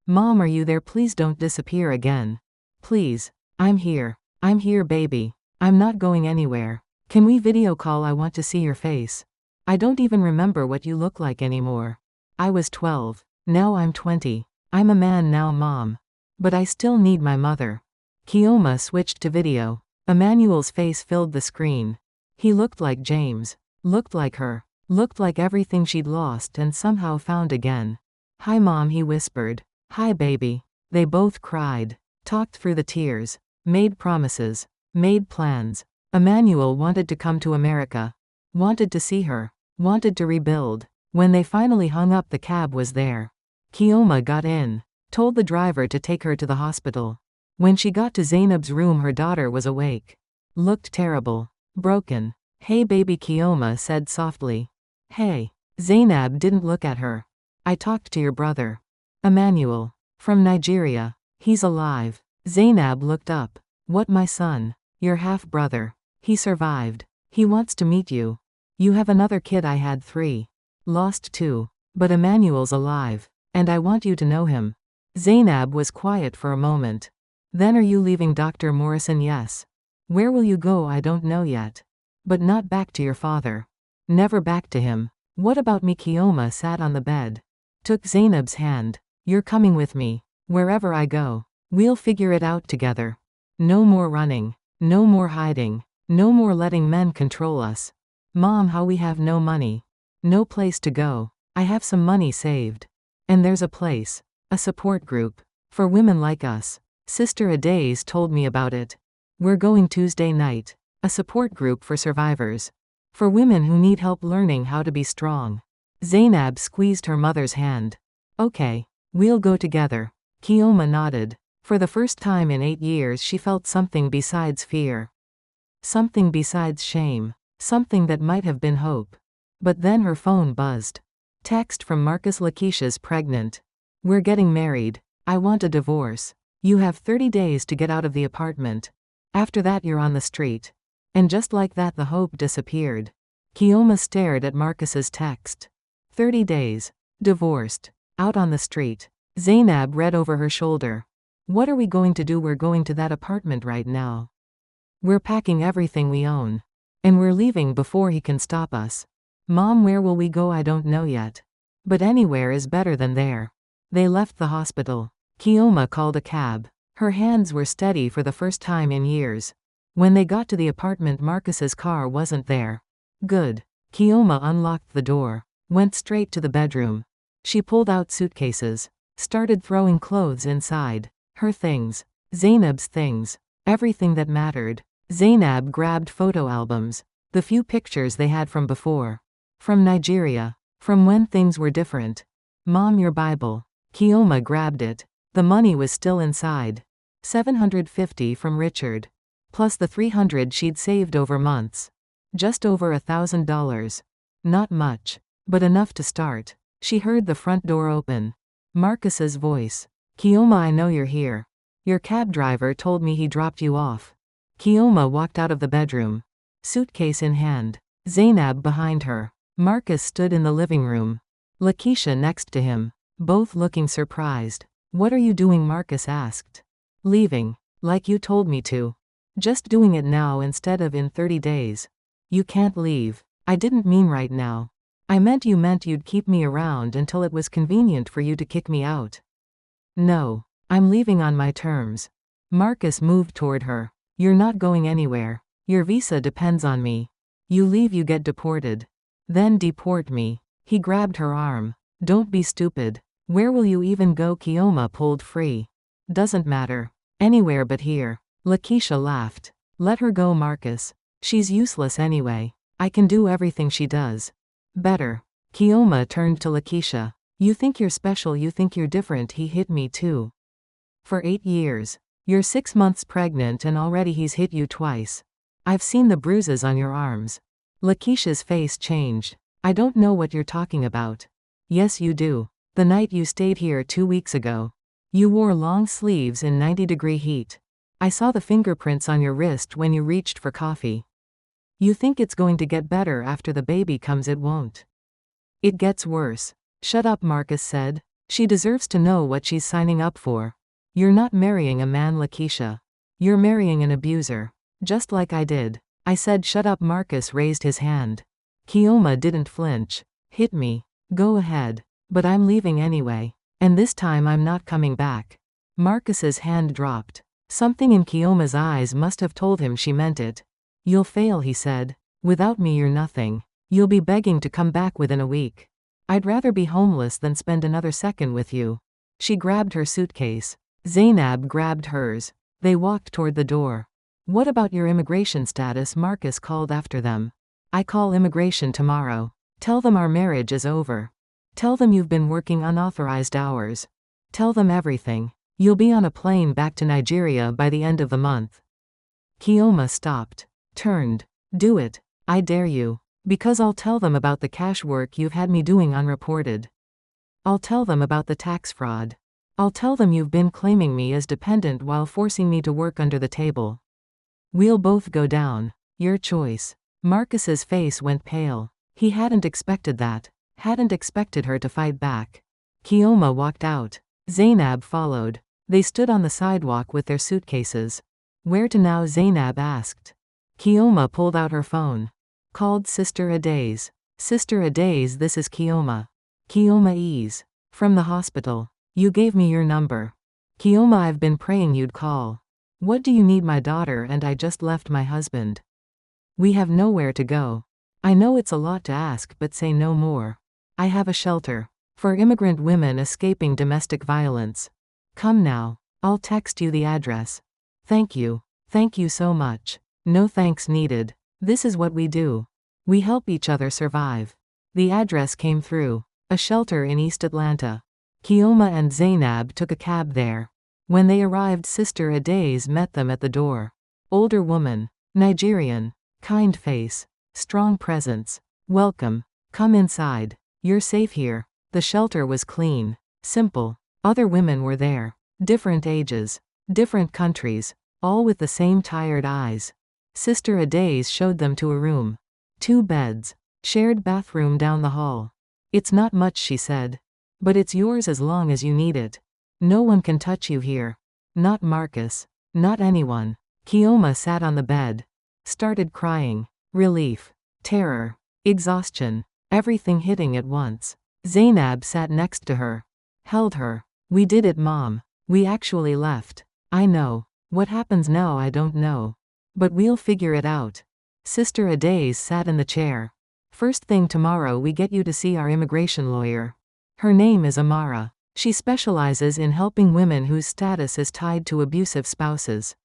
Mom, are you there? Please don't disappear again. Please. I'm here. I'm here, baby. I'm not going anywhere. Can we video call? I want to see your face. I don't even remember what you look like anymore. I was 12. Now I'm 20. I'm a man now, Mom. But I still need my mother. Kioma switched to video. Emmanuel's face filled the screen. He looked like James. Looked like her. Looked like everything she'd lost and somehow found again. Hi, Mom, he whispered. Hi, baby. They both cried. Talked through the tears. Made promises. Made plans. Emmanuel wanted to come to America. Wanted to see her. Wanted to rebuild. When they finally hung up, the cab was there. Kioma got in. Told the driver to take her to the hospital. When she got to Zainab's room, her daughter was awake. Looked terrible. Broken. Hey, baby, Kioma said softly. Hey. Zainab didn't look at her. I talked to your brother. Emmanuel. From Nigeria. He's alive. Zainab looked up. What, my son? Your half-brother. He survived. He wants to meet you. You have another kid. I had 3. Lost 2. But Emmanuel's alive. And I want you to know him. Zainab was quiet for a moment. Then, are you leaving Dr. Morrison? Yes. Where will you go? I don't know yet. But not back to your father. Never back to him. What about me? Kioma sat on the bed. Took Zainab's hand. You're coming with me. Wherever I go. We'll figure it out together. No more running. No more hiding. No more letting men control us. Mom, how we have no money. No place to go. I have some money saved. And there's a place. A support group. For women like us. Sister Adaze told me about it. We're going Tuesday night. A support group for survivors. For women who need help learning how to be strong. Zainab squeezed her mother's hand. Okay. We'll go together. Kioma nodded. For the first time in 8 years she felt something besides fear. Something besides shame. Something that might have been hope. But then her phone buzzed. Text from Marcus. Lakeisha's pregnant. We're getting married. I want a divorce. You have 30 days to get out of the apartment. After that you're on the street. And just like that the hope disappeared. Kioma stared at Marcus's text. 30 days. Divorced. Out on the street. Zainab read over her shoulder. What are we going to do? We're going to that apartment right now. We're packing everything we own. And we're leaving before he can stop us. Mom, where will we go? I don't know yet. But anywhere is better than there. They left the hospital. Kioma called a cab. Her hands were steady for the first time in years. When they got to the apartment, Marcus's car wasn't there. Good. Kioma unlocked the door. Went straight to the bedroom. She pulled out suitcases. Started throwing clothes inside. Her things. Zainab's things. Everything that mattered. Zainab grabbed photo albums. The few pictures they had from before. From Nigeria. From when things were different. Mom, your Bible. Kioma grabbed it. The money was still inside. $750 from Richard. Plus the $300 she'd saved over months. Just over $1,000. Not much. But enough to start. She heard the front door open. Marcus's voice. Kioma, I know you're here. Your cab driver told me he dropped you off. Kioma walked out of the bedroom. Suitcase in hand. Zainab behind her. Marcus stood in the living room. Lakeisha next to him. Both looking surprised. What are you doing? Marcus asked. Leaving. Like you told me to. Just doing it now instead of in 30 days. You can't leave. I didn't mean right now. I meant you'd keep me around until it was convenient for you to kick me out. No. I'm leaving on my terms. Marcus moved toward her. You're not going anywhere. Your visa depends on me. You leave, you get deported. Then deport me. He grabbed her arm. Don't be stupid. Where will you even go? Kioma pulled free. Doesn't matter. Anywhere but here. Lakeisha laughed. Let her go, Marcus. She's useless anyway. I can do everything she does. Better. Kioma turned to Lakeisha. You think you're special, you think you're different. He hit me too. For 8 years. You're 6 months pregnant and already he's hit you twice. I've seen the bruises on your arms. Lakeisha's face changed. I don't know what you're talking about. Yes, you do. The night you stayed here 2 weeks ago. You wore long sleeves in 90-degree heat. I saw the fingerprints on your wrist when you reached for coffee. You think it's going to get better after the baby comes? It won't. It gets worse. Shut up, Marcus said. She deserves to know what she's signing up for. You're not marrying a man, Lakeisha. You're marrying an abuser. Just like I did. I said shut up. Marcus raised his hand. Kioma didn't flinch. Hit me. Go ahead. But I'm leaving anyway. And this time I'm not coming back. Marcus's hand dropped. Something in Kioma's eyes must have told him she meant it. You'll fail, he said. Without me you're nothing. You'll be begging to come back within a week. I'd rather be homeless than spend another second with you. She grabbed her suitcase. Zainab grabbed hers. They walked toward the door. What about your immigration status? Marcus called after them. I call immigration tomorrow. Tell them our marriage is over. Tell them you've been working unauthorized hours. Tell them everything. You'll be on a plane back to Nigeria by the end of the month. Kioma stopped. Turned. Do it. I dare you. Because I'll tell them about the cash work you've had me doing unreported. I'll tell them about the tax fraud. I'll tell them you've been claiming me as dependent while forcing me to work under the table. We'll both go down. Your choice. Marcus's face went pale. He hadn't expected that. Hadn't expected her to fight back. Kioma walked out. Zainab followed. They stood on the sidewalk with their suitcases. Where to now? Zainab asked. Kioma pulled out her phone. Called Sister Adaze. Sister Adaze, this is Kioma. Kioma Ease. From the hospital. You gave me your number. Kioma, I've been praying you'd call. What do you need? My daughter and I just left my husband. We have nowhere to go. I know it's a lot to ask, but say no more. I have a shelter. For immigrant women escaping domestic violence. Come now. I'll text you the address. Thank you. Thank you so much. No thanks needed. This is what we do. We help each other survive. The address came through. A shelter in East Atlanta. Kioma and Zainab took a cab there. When they arrived, Sister Adaze met them at the door. Older woman. Nigerian. Kind face. Strong presence. Welcome. Come inside. You're safe here. The shelter was clean. Simple. Other women were there. Different ages. Different countries. All with the same tired eyes. Sister Adaze showed them to a room. 2 beds. Shared bathroom down the hall. It's not much, she said. But it's yours as long as you need it. No one can touch you here. Not Marcus. Not anyone. Kioma sat on the bed. Started crying. Relief. Terror. Exhaustion. Everything hitting at once. Zainab sat next to her. Held her. We did it, Mom. We actually left. I know. What happens now I don't know. But we'll figure it out. Sister Adaze sat in the chair. First thing tomorrow we get you to see our immigration lawyer. Her name is Amara. She specializes in helping women whose status is tied to abusive spouses.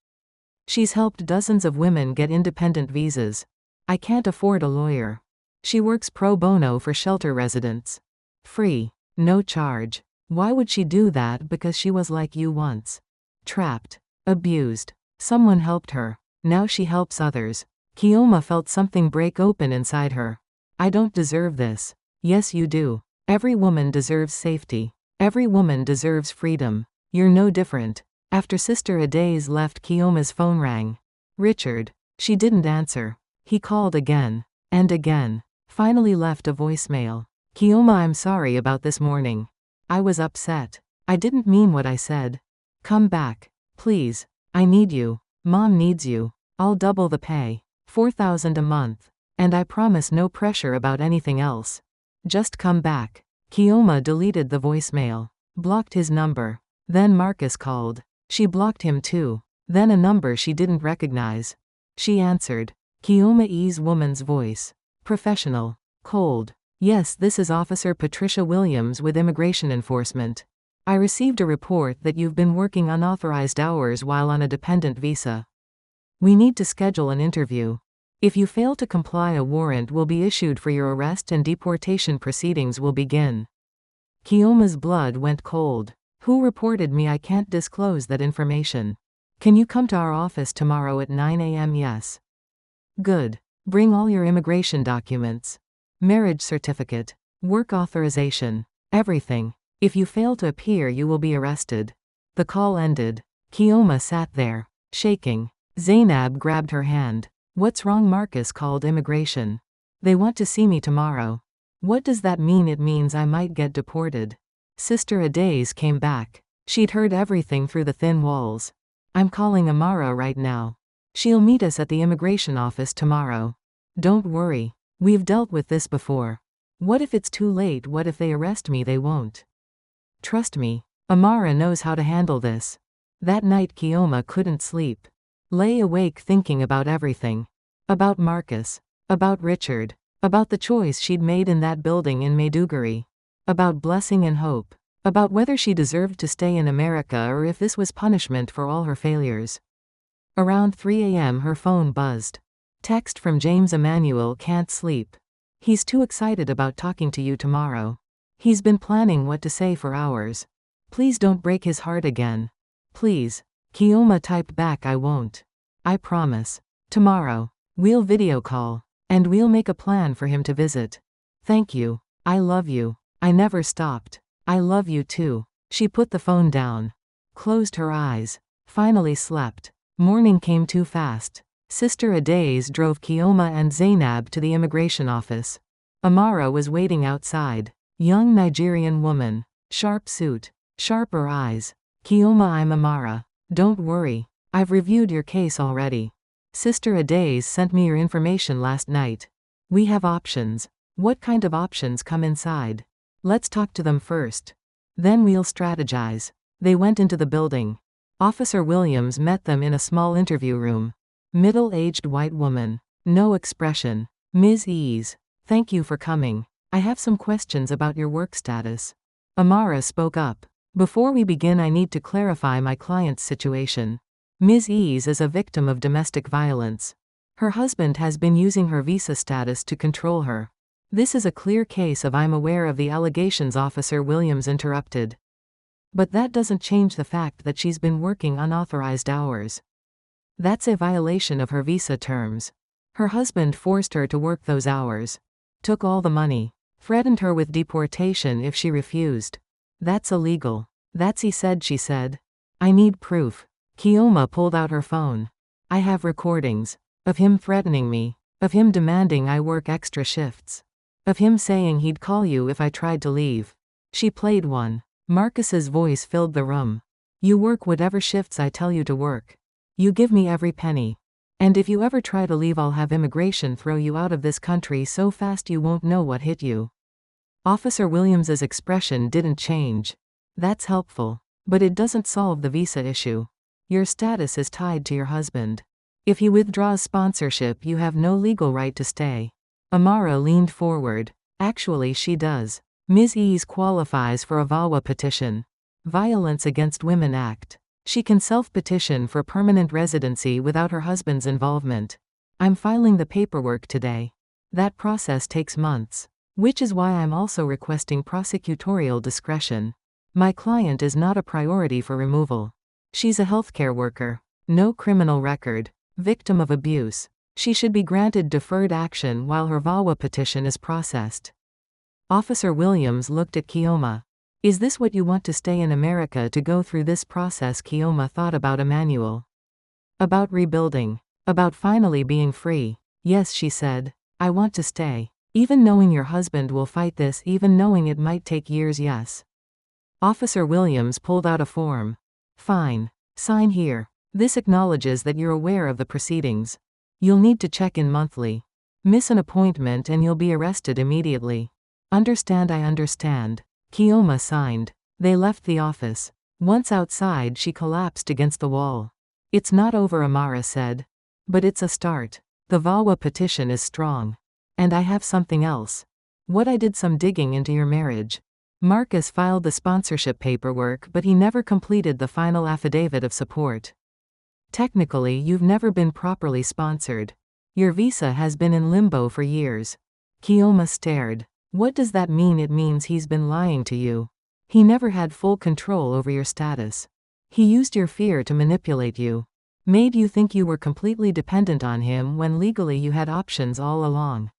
She's helped dozens of women get independent visas. I can't afford a lawyer. She works pro bono for shelter residents. Free. No charge. Why would she do that? Because she was like you once. Trapped. Abused. Someone helped her. Now she helps others. Kioma felt something break open inside her. I don't deserve this. Yes, you do. Every woman deserves safety. Every woman deserves freedom. You're no different. After Sister Adaze left, Kioma's phone rang. Richard. She didn't answer. He called again. And again. Finally left a voicemail. Kioma, I'm sorry about this morning. I was upset. I didn't mean what I said. Come back. Please. I need you. Mom needs you. I'll double the pay. $4,000 a month. And I promise no pressure about anything else. Just come back. Kioma deleted the voicemail. Blocked his number. Then Marcus called. She blocked him too. Then a number she didn't recognize. She answered. Kioma's woman's voice. Professional. Cold. Yes, this is Officer Patricia Williams with Immigration Enforcement. I received a report that you've been working unauthorized hours while on a dependent visa. We need to schedule an interview. If you fail to comply, a warrant will be issued for your arrest and deportation proceedings will begin. Kioma's blood went cold. Who reported me? I can't disclose that information. Can you come to our office tomorrow at 9 a.m.? Yes. Good. Bring all your immigration documents. Marriage certificate. Work authorization. Everything. If you fail to appear, you will be arrested. The call ended. Kioma sat there, shaking. Zainab grabbed her hand. What's wrong? Marcus called immigration. They want to see me tomorrow. What does that mean? It means I might get deported. Sister Adaze came back. She'd heard everything through the thin walls. I'm calling Amara right now. She'll meet us at the immigration office tomorrow. Don't worry. We've dealt with this before. What if it's too late? What if they arrest me? They won't. Trust me. Amara knows how to handle this. That night Kioma couldn't sleep. Lay awake thinking about everything. About Marcus. About Richard. About the choice she'd made in that building in Maiduguri. About blessing and hope. About whether she deserved to stay in America or if this was punishment for all her failures. Around 3 a.m. her phone buzzed. Text from James Emmanuel. Can't sleep. He's too excited about talking to you tomorrow. He's been planning what to say for hours. Please don't break his heart again. Please. Kioma typed back, I won't. I promise. Tomorrow. We'll video call. And we'll make a plan for him to visit. Thank you. I love you. I never stopped. I love you too. She put the phone down. Closed her eyes. Finally slept. Morning came too fast. Sister Adaze drove Kioma and Zainab to the immigration office. Amara was waiting outside. Young Nigerian woman. Sharp suit. Sharper eyes. Kioma, I'm Amara. Don't worry. I've reviewed your case already. Sister Adaze sent me your information last night. We have options. What kind of options? Come inside. Let's talk to them first. Then we'll strategize. They went into the building. Officer Williams met them in a small interview room. Middle-aged white woman. No expression. Ms. Ease. Thank you for coming. I have some questions about your work status. Amara spoke up. Before we begin, I need to clarify my client's situation. Ms. Ease is a victim of domestic violence. Her husband has been using her visa status to control her. This is a clear case of I'm aware of the allegations. Officer Williams interrupted. But that doesn't change the fact that she's been working unauthorized hours. That's a violation of her visa terms. Her husband forced her to work those hours. Took all the money. Threatened her with deportation if she refused. That's illegal. That's he said, she said. I need proof. Kioma pulled out her phone. I have recordings. Of him threatening me. Of him demanding I work extra shifts. Of him saying he'd call you if I tried to leave. She played one. Marcus's voice filled the room. You work whatever shifts I tell you to work. You give me every penny. And if you ever try to leave, I'll have immigration throw you out of this country so fast you won't know what hit you. Officer Williams's expression didn't change. That's helpful. But it doesn't solve the visa issue. Your status is tied to your husband. If he withdraws sponsorship, you have no legal right to stay. Amara leaned forward. Actually, she does. Ms. Ease qualifies for a VAWA petition. Violence Against Women Act. She can self-petition for permanent residency without her husband's involvement. I'm filing the paperwork today. That process takes months. Which is why I'm also requesting prosecutorial discretion. My client is not a priority for removal. She's a healthcare worker. No criminal record. Victim of abuse. She should be granted deferred action while her VAWA petition is processed. Officer Williams looked at Kioma. Is this what you want to stay in America to go through this process? Kioma thought about Emmanuel. About rebuilding. About finally being free. Yes, she said. I want to stay. Even knowing your husband will fight this, even knowing it might take years, yes. Officer Williams pulled out a form. Fine. Sign here. This acknowledges that you're aware of the proceedings. You'll need to check in monthly. Miss an appointment and you'll be arrested immediately. Understand? I understand. Kioma signed. They left the office. Once outside, she collapsed against the wall. It's not over, Amara said. But it's a start. The VAWA petition is strong. And I have something else. What? I did some digging into your marriage. Marcus filed the sponsorship paperwork, but he never completed the final affidavit of support. Technically, you've never been properly sponsored. Your visa has been in limbo for years. Kioma stared. What does that mean? It means he's been lying to you. He never had full control over your status. He used your fear to manipulate you. Made you think you were completely dependent on him when legally you had options all along.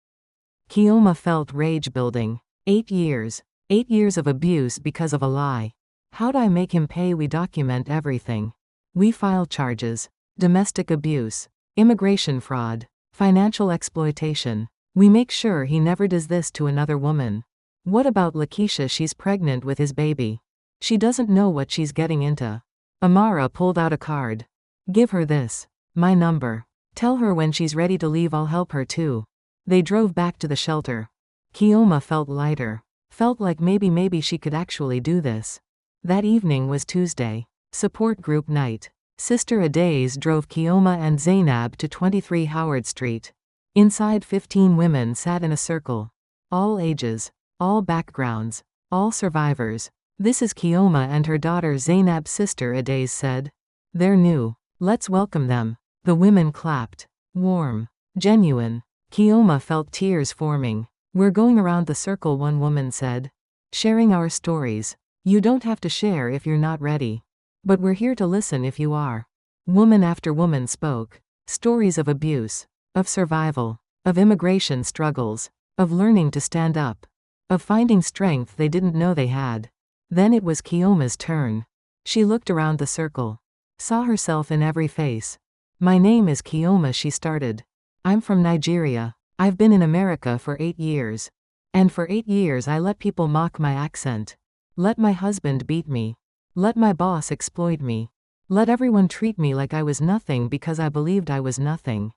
Kioma felt rage building. 8 years. 8 years of abuse because of a lie. How'd I make him pay? We document everything. We file charges. Domestic abuse. Immigration fraud. Financial exploitation. We make sure he never does this to another woman. What about Lakeisha? She's pregnant with his baby. She doesn't know what she's getting into. Amara pulled out a card. Give her this. My number. Tell her when she's ready to leave I'll help her too. They drove back to the shelter. Kioma felt lighter. Felt like maybe she could actually do this. That evening was Tuesday. Support group night. Sister Adays drove Kioma and Zainab to 23 Howard Street. Inside, 15 women sat in a circle. All ages. All backgrounds. All survivors. This is Kioma and her daughter Zainab, Sister Adays said. They're new. Let's welcome them. The women clapped. Warm. Genuine. Kioma felt tears forming. We're going around the circle, one woman said. Sharing our stories. You don't have to share if you're not ready. But we're here to listen if you are. Woman after woman spoke. Stories of abuse. Of survival. Of immigration struggles. Of learning to stand up. Of finding strength they didn't know they had. Then it was Kioma's turn. She looked around the circle. Saw herself in every face. My name is Kioma, she started. I'm from Nigeria. I've been in America for 8 years. And for 8 years I let people mock my accent. Let my husband beat me. Let my boss exploit me. Let everyone treat me like I was nothing because I believed I was nothing.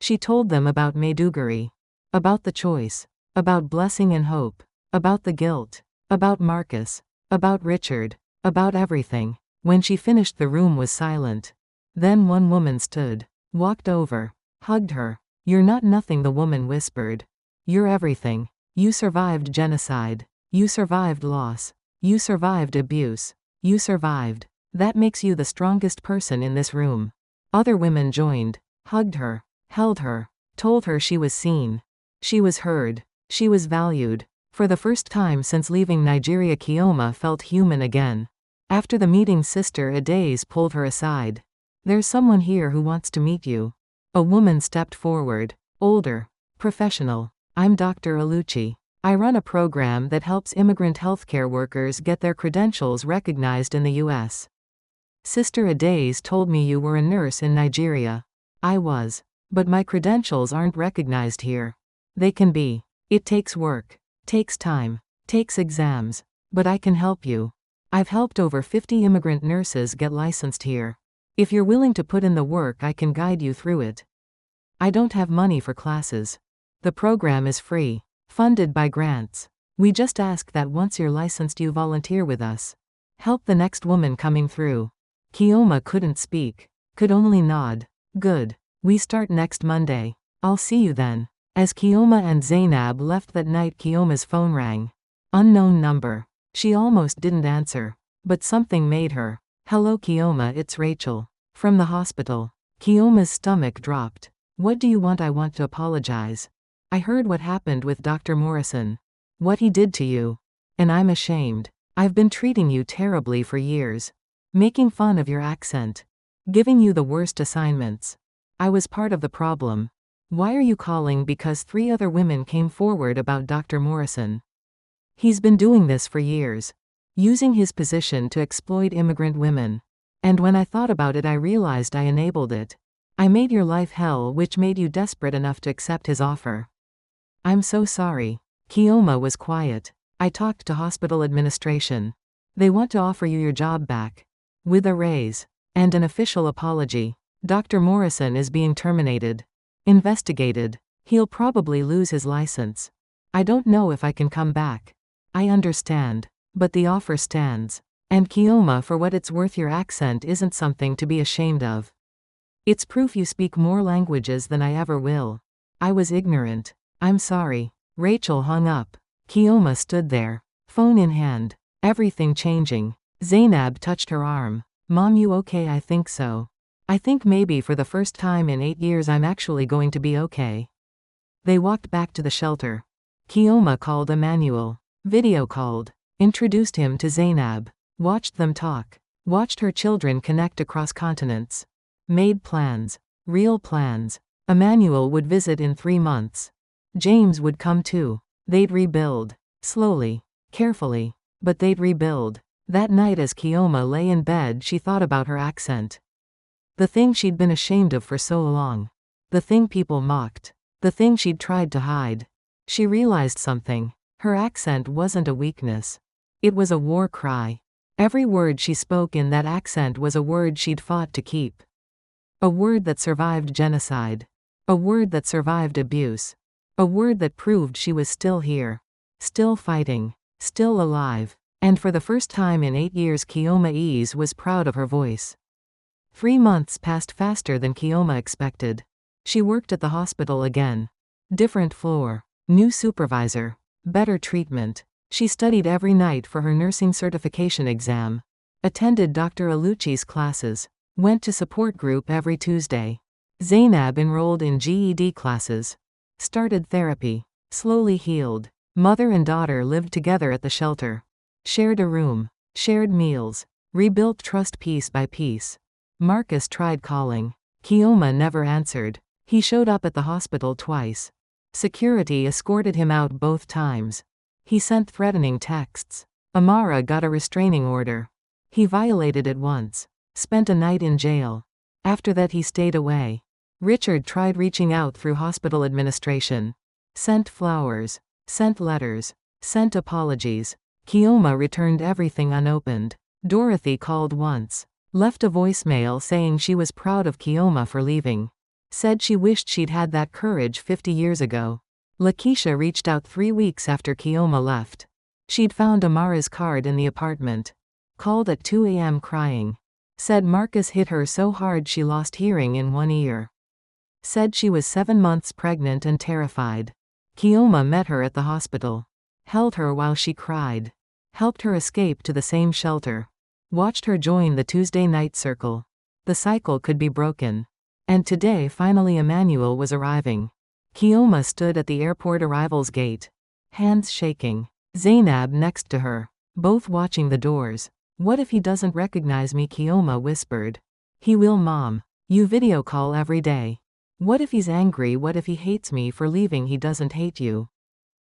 She told them about Maiduguri. About the choice. About blessing and hope. About the guilt. About Marcus. About Richard. About everything. When she finished, the room was silent. Then one woman stood. Walked over. Hugged her. You're not nothing, the woman whispered. You're everything. You survived genocide. You survived loss. You survived abuse. You survived. That makes you the strongest person in this room. Other women joined. Hugged her. Held her. Told her she was seen. She was heard. She was valued. For the first time since leaving Nigeria, Kioma felt human again. After the meeting, Sister Adaze pulled her aside. There's someone here who wants to meet you. A woman stepped forward. Older. Professional. I'm Dr. Alucci. I run a program that helps immigrant healthcare workers get their credentials recognized in the U.S. Sister Adaze told me you were a nurse in Nigeria. I was. But my credentials aren't recognized here. They can be. It takes work. Takes time. Takes exams. But I can help you. I've helped over 50 immigrant nurses get licensed here. If you're willing to put in the work, I can guide you through it. I don't have money for classes. The program is free. Funded by grants. We just ask that once you're licensed you volunteer with us. Help the next woman coming through. Kioma couldn't speak. Could only nod. Good. We start next Monday. I'll see you then. As Kioma and Zainab left that night, Kioma's phone rang. Unknown number. She almost didn't answer. But something made her. Hello Kioma, it's Rachel. From the hospital. Kioma's stomach dropped. What do you want? I want to apologize. I heard what happened with Dr. Morrison. What he did to you. And I'm ashamed. I've been treating you terribly for years. Making fun of your accent. Giving you the worst assignments. I was part of the problem. Why are you calling? Because 3 other women came forward about Dr. Morrison. He's been doing this for years. Using his position to exploit immigrant women. And when I thought about it, I realized I enabled it. I made your life hell, which made you desperate enough to accept his offer. I'm so sorry. Kioma was quiet. I talked to hospital administration. They want to offer you your job back. With a raise. And an official apology. Dr. Morrison is being terminated. Investigated. He'll probably lose his license. I don't know if I can come back. I understand. But the offer stands. And Kioma, for what it's worth, your accent isn't something to be ashamed of. It's proof you speak more languages than I ever will. I was ignorant. I'm sorry. Rachel hung up. Kioma stood there. Phone in hand. Everything changing. Zainab touched her arm. Mom, you okay? I think so. I think maybe for the first time in 8 years I'm actually going to be okay. They walked back to the shelter. Kioma called Emmanuel. Video called. Introduced him to Zainab. Watched them talk. Watched her children connect across continents. Made plans. Real plans. Emmanuel would visit in 3 months. James would come too. They'd rebuild. Slowly. Carefully. But they'd rebuild. That night as Kioma lay in bed, she thought about her accent. The thing she'd been ashamed of for so long. The thing people mocked. The thing she'd tried to hide. She realized something. Her accent wasn't a weakness. It was a war cry. Every word she spoke in that accent was a word she'd fought to keep. A word that survived genocide. A word that survived abuse. A word that proved she was still here. Still fighting. Still alive. And for the first time in 8 years, Kioma Ease was proud of her voice. 3 months passed faster than Kioma expected. She worked at the hospital again. Different floor. New supervisor. Better treatment. She studied every night for her nursing certification exam. Attended Dr. Alucci's classes. Went to support group every Tuesday. Zainab enrolled in GED classes. Started therapy. Slowly healed. Mother and daughter lived together at the shelter. Shared a room. Shared meals. Rebuilt trust piece by piece. Marcus tried calling. Kioma never answered. He showed up at the hospital twice. Security escorted him out both times. He sent threatening texts. Amara got a restraining order. He violated it once. Spent a night in jail. After that he stayed away. Richard tried reaching out through hospital administration. Sent flowers. Sent letters. Sent apologies. Kioma returned everything unopened. Dorothy called once. Left a voicemail saying she was proud of Kioma for leaving. Said she wished she'd had that courage 50 years ago. Lakeisha reached out 3 weeks after Kioma left. She'd found Amara's card in the apartment. Called at 2 a.m. crying. Said Marcus hit her so hard she lost hearing in one ear. Said she was 7 months pregnant and terrified. Kioma met her at the hospital. Held her while she cried. Helped her escape to the same shelter. Watched her join the Tuesday night circle. The cycle could be broken. And today finally Emmanuel was arriving. Kioma stood at the airport arrivals gate. Hands shaking. Zainab next to her. Both watching the doors. What if he doesn't recognize me? Kioma whispered. He will, Mom. You video call every day. What if he's angry? What if he hates me for leaving? He doesn't hate you.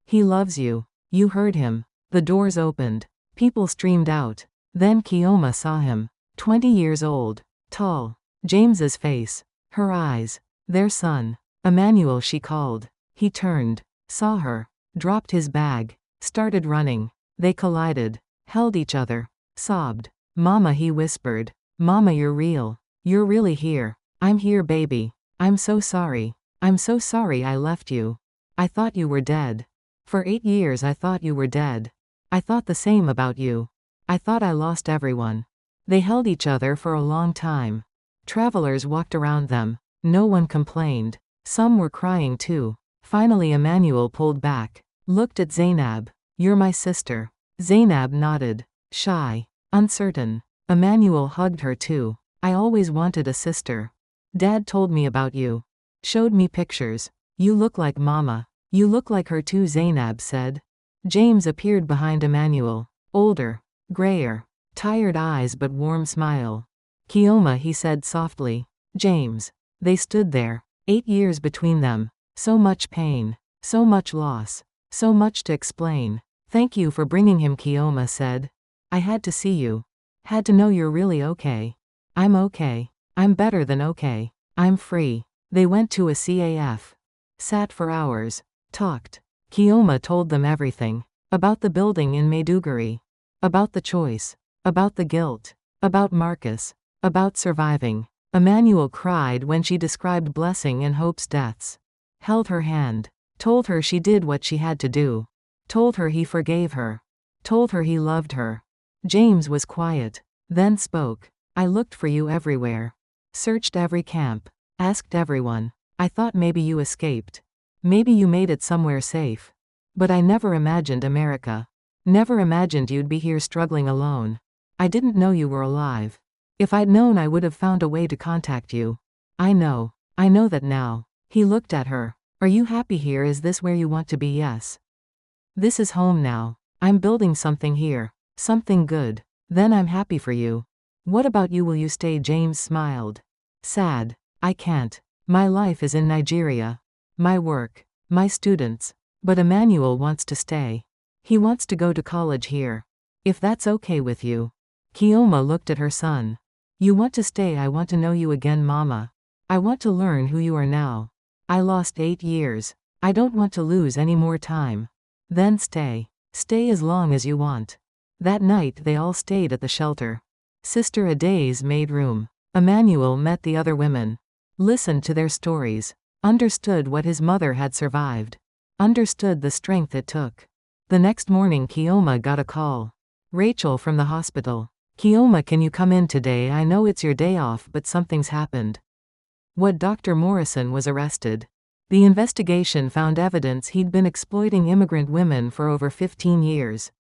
He loves you. You heard him. The doors opened. People streamed out. Then Kioma saw him. 20 years old. Tall. James's face. Her eyes. Their son. Emmanuel, she called. He turned. Saw her. Dropped his bag. Started running. They collided. Held each other. Sobbed. Mama, he whispered. Mama, you're real. You're really here. I'm here, baby. I'm so sorry. I'm so sorry I left you. I thought you were dead. For 8 years I thought you were dead. I thought the same about you. I thought I lost everyone. They held each other for a long time. Travelers walked around them. No one complained. Some were crying too. Finally Emmanuel pulled back. Looked at Zainab. You're my sister. Zainab nodded. Shy. Uncertain. Emmanuel hugged her too. I always wanted a sister. Dad told me about you. Showed me pictures. You look like Mama. You look like her too, Zainab said. James appeared behind Emmanuel. Older. Grayer. Tired eyes but warm smile. Kioma, he said softly. James. They stood there. 8 years between them. So much pain. So much loss. So much to explain. Thank you for bringing him, Kioma said. I had to see you. Had to know you're really okay. I'm okay. I'm better than okay. I'm free. They went to a CAF. Sat for hours. Talked. Kioma told them everything. About the building in Maiduguri. About the choice. About the guilt. About Marcus. About surviving. Emmanuel cried when she described Blessing and Hope's deaths. Held her hand. Told her she did what she had to do. Told her he forgave her. Told her he loved her. James was quiet. Then spoke. I looked for you everywhere. Searched every camp. Asked everyone. I thought maybe you escaped. Maybe you made it somewhere safe. But I never imagined America. Never imagined you'd be here struggling alone. I didn't know you were alive. If I'd known I would have found a way to contact you. I know that now. He looked at her. Are you happy here? Is this where you want to be? Yes. This is home now. I'm building something here. Something good. Then I'm happy for you. What about you? Will you stay? James smiled. Sad. I can't. My life is in Nigeria. My work. My students. But Emmanuel wants to stay. He wants to go to college here. If that's okay with you. Kioma looked at her son. You want to stay? I want to know you again, Mama. I want to learn who you are now. I lost 8 years. I don't want to lose any more time. Then stay. Stay as long as you want. That night they all stayed at the shelter. Sister Aday's made room. Emmanuel met the other women. Listened to their stories. Understood what his mother had survived. Understood the strength it took. The next morning Kioma got a call. Rachel from the hospital. Kioma, can you come in today? I know it's your day off, but something's happened. What? Dr. Morrison was arrested. The investigation found evidence he'd been exploiting immigrant women for over 15 years.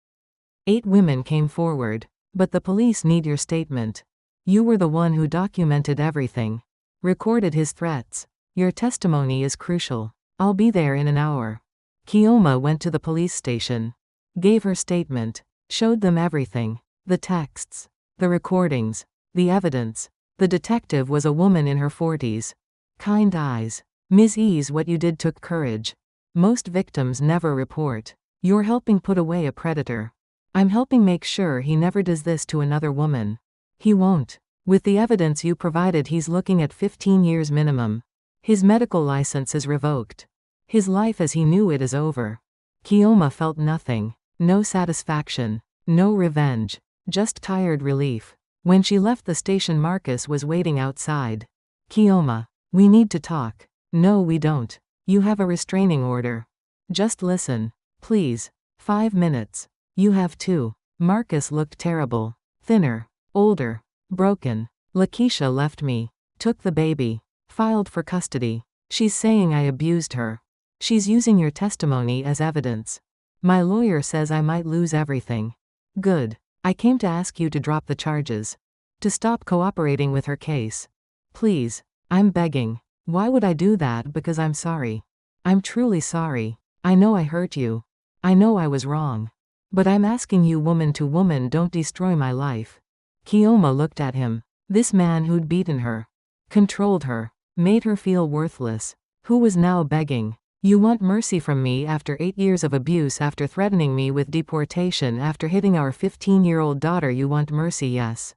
8 women came forward. But the police need your statement. You were the one who documented everything. Recorded his threats. Your testimony is crucial. I'll be there in an hour. Kioma went to the police station. Gave her statement. Showed them everything. The texts. The recordings. The evidence. The detective was a woman in her 40s. Kind eyes. Ms. Ease, what you did took courage. Most victims never report. You're helping put away a predator. I'm helping make sure he never does this to another woman. He won't. With the evidence you provided, he's looking at 15 years minimum. His medical license is revoked. His life as he knew it is over. Kioma felt nothing. No satisfaction. No revenge. Just tired relief. When she left the station, Marcus was waiting outside. Kioma, we need to talk. No, we don't. You have a restraining order. Just listen. Please. 5 minutes. You have 2. Marcus looked terrible. Thinner. Older. Broken. Lakeisha left me. Took the baby. Filed for custody. She's saying I abused her. She's using your testimony as evidence. My lawyer says I might lose everything. Good. I came to ask you to drop the charges. To stop cooperating with her case. Please. I'm begging. Why would I do that? Because I'm sorry. I'm truly sorry. I know I hurt you. I know I was wrong. But I'm asking you woman to woman, don't destroy my life. Kioma looked at him. This man who'd beaten her, controlled her, made her feel worthless, who was now begging, you want mercy from me after 8 years of abuse, after threatening me with deportation, after hitting our 15-year-old daughter, you want mercy, yes?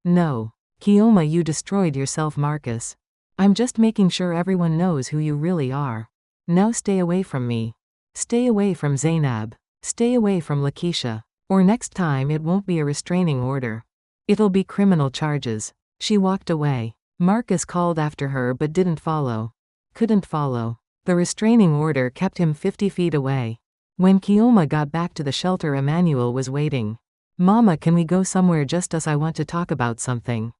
No. Kioma, you destroyed yourself, Marcus. I'm just making sure everyone knows who you really are. Now stay away from me. Stay away from Zainab. Stay away from Lakeisha. Or next time it won't be a restraining order. It'll be criminal charges. She walked away. Marcus called after her but didn't follow. Couldn't follow. The restraining order kept him 50 feet away. When Kioma got back to the shelter, Emmanuel was waiting. Mama, can we go somewhere, just us? I want to talk about something.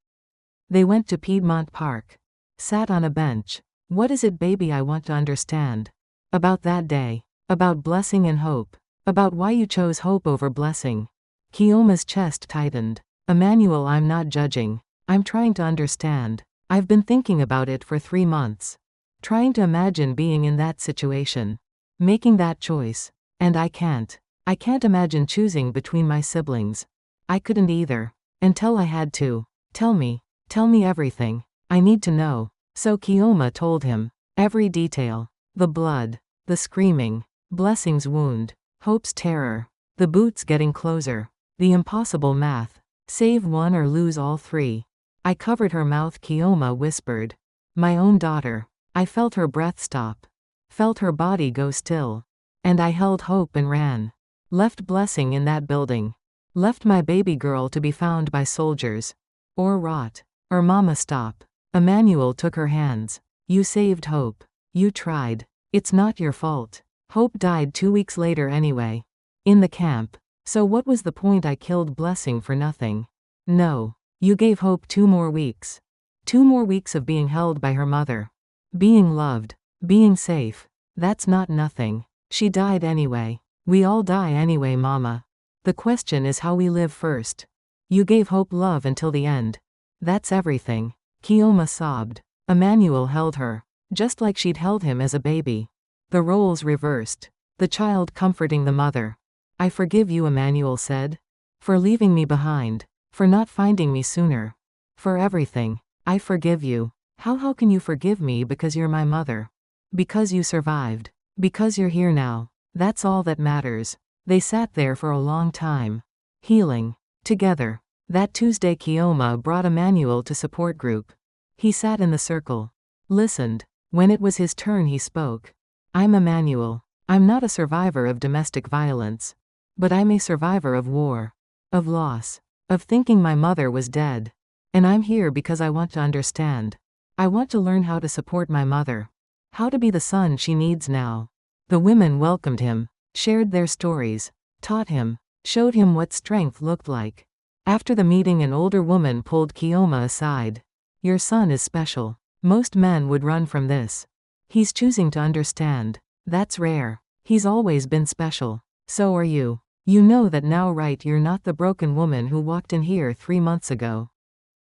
They went to Piedmont Park. Sat on a bench. What is it, baby? I want to understand. About that day. About blessing and hope. About why you chose hope over blessing. Kioma's chest tightened. Emmanuel, I'm not judging. I'm trying to understand. I've been thinking about it for 3 months. Trying to imagine being in that situation. Making that choice. And I can't. I can't imagine choosing between my siblings. I couldn't either. Until I had to. Tell me. Tell me everything. I need to know. So Kioma told him. Every detail. The blood. The screaming. Blessing's wound. Hope's terror. The boots getting closer. The impossible math. Save one or lose all 3. I covered her mouth, Kioma whispered. My own daughter. I felt her breath stop. Felt her body go still. And I held Hope and ran. Left Blessing in that building. Left my baby girl to be found by soldiers. Or rot. Or mama, stop. Emmanuel took her hands. You saved Hope. You tried. It's not your fault. Hope died 2 weeks later anyway. In the camp. So what was the point? I killed Blessing for nothing. No. You gave Hope 2 more weeks. 2 more weeks of being held by her mother. Being loved. Being safe. That's not nothing. She died anyway. We all die anyway, mama. The question is how we live first. You gave Hope love until the end. That's everything. Kioma sobbed. Emmanuel held her. Just like she'd held him as a baby. The roles reversed. The child comforting the mother. I forgive you, Emmanuel said. For leaving me behind. For not finding me sooner. For everything. I forgive you. How can you forgive me? Because you're my mother. Because you survived. Because you're here now. That's all that matters. They sat there for a long time. Healing. Together. That Tuesday Kioma brought Emmanuel to support group. He sat in the circle. Listened. When it was his turn he spoke. I'm Emmanuel. I'm not a survivor of domestic violence. But I'm a survivor of war. Of loss. Of thinking my mother was dead. And I'm here because I want to understand. I want to learn how to support my mother. How to be the son she needs now. The women welcomed him. Shared their stories. Taught him. Showed him what strength looked like. After the meeting an older woman pulled Kioma aside. Your son is special. Most men would run from this. He's choosing to understand. That's rare. He's always been special. So are you. You know that now, right? You're not the broken woman who walked in here 3 months ago.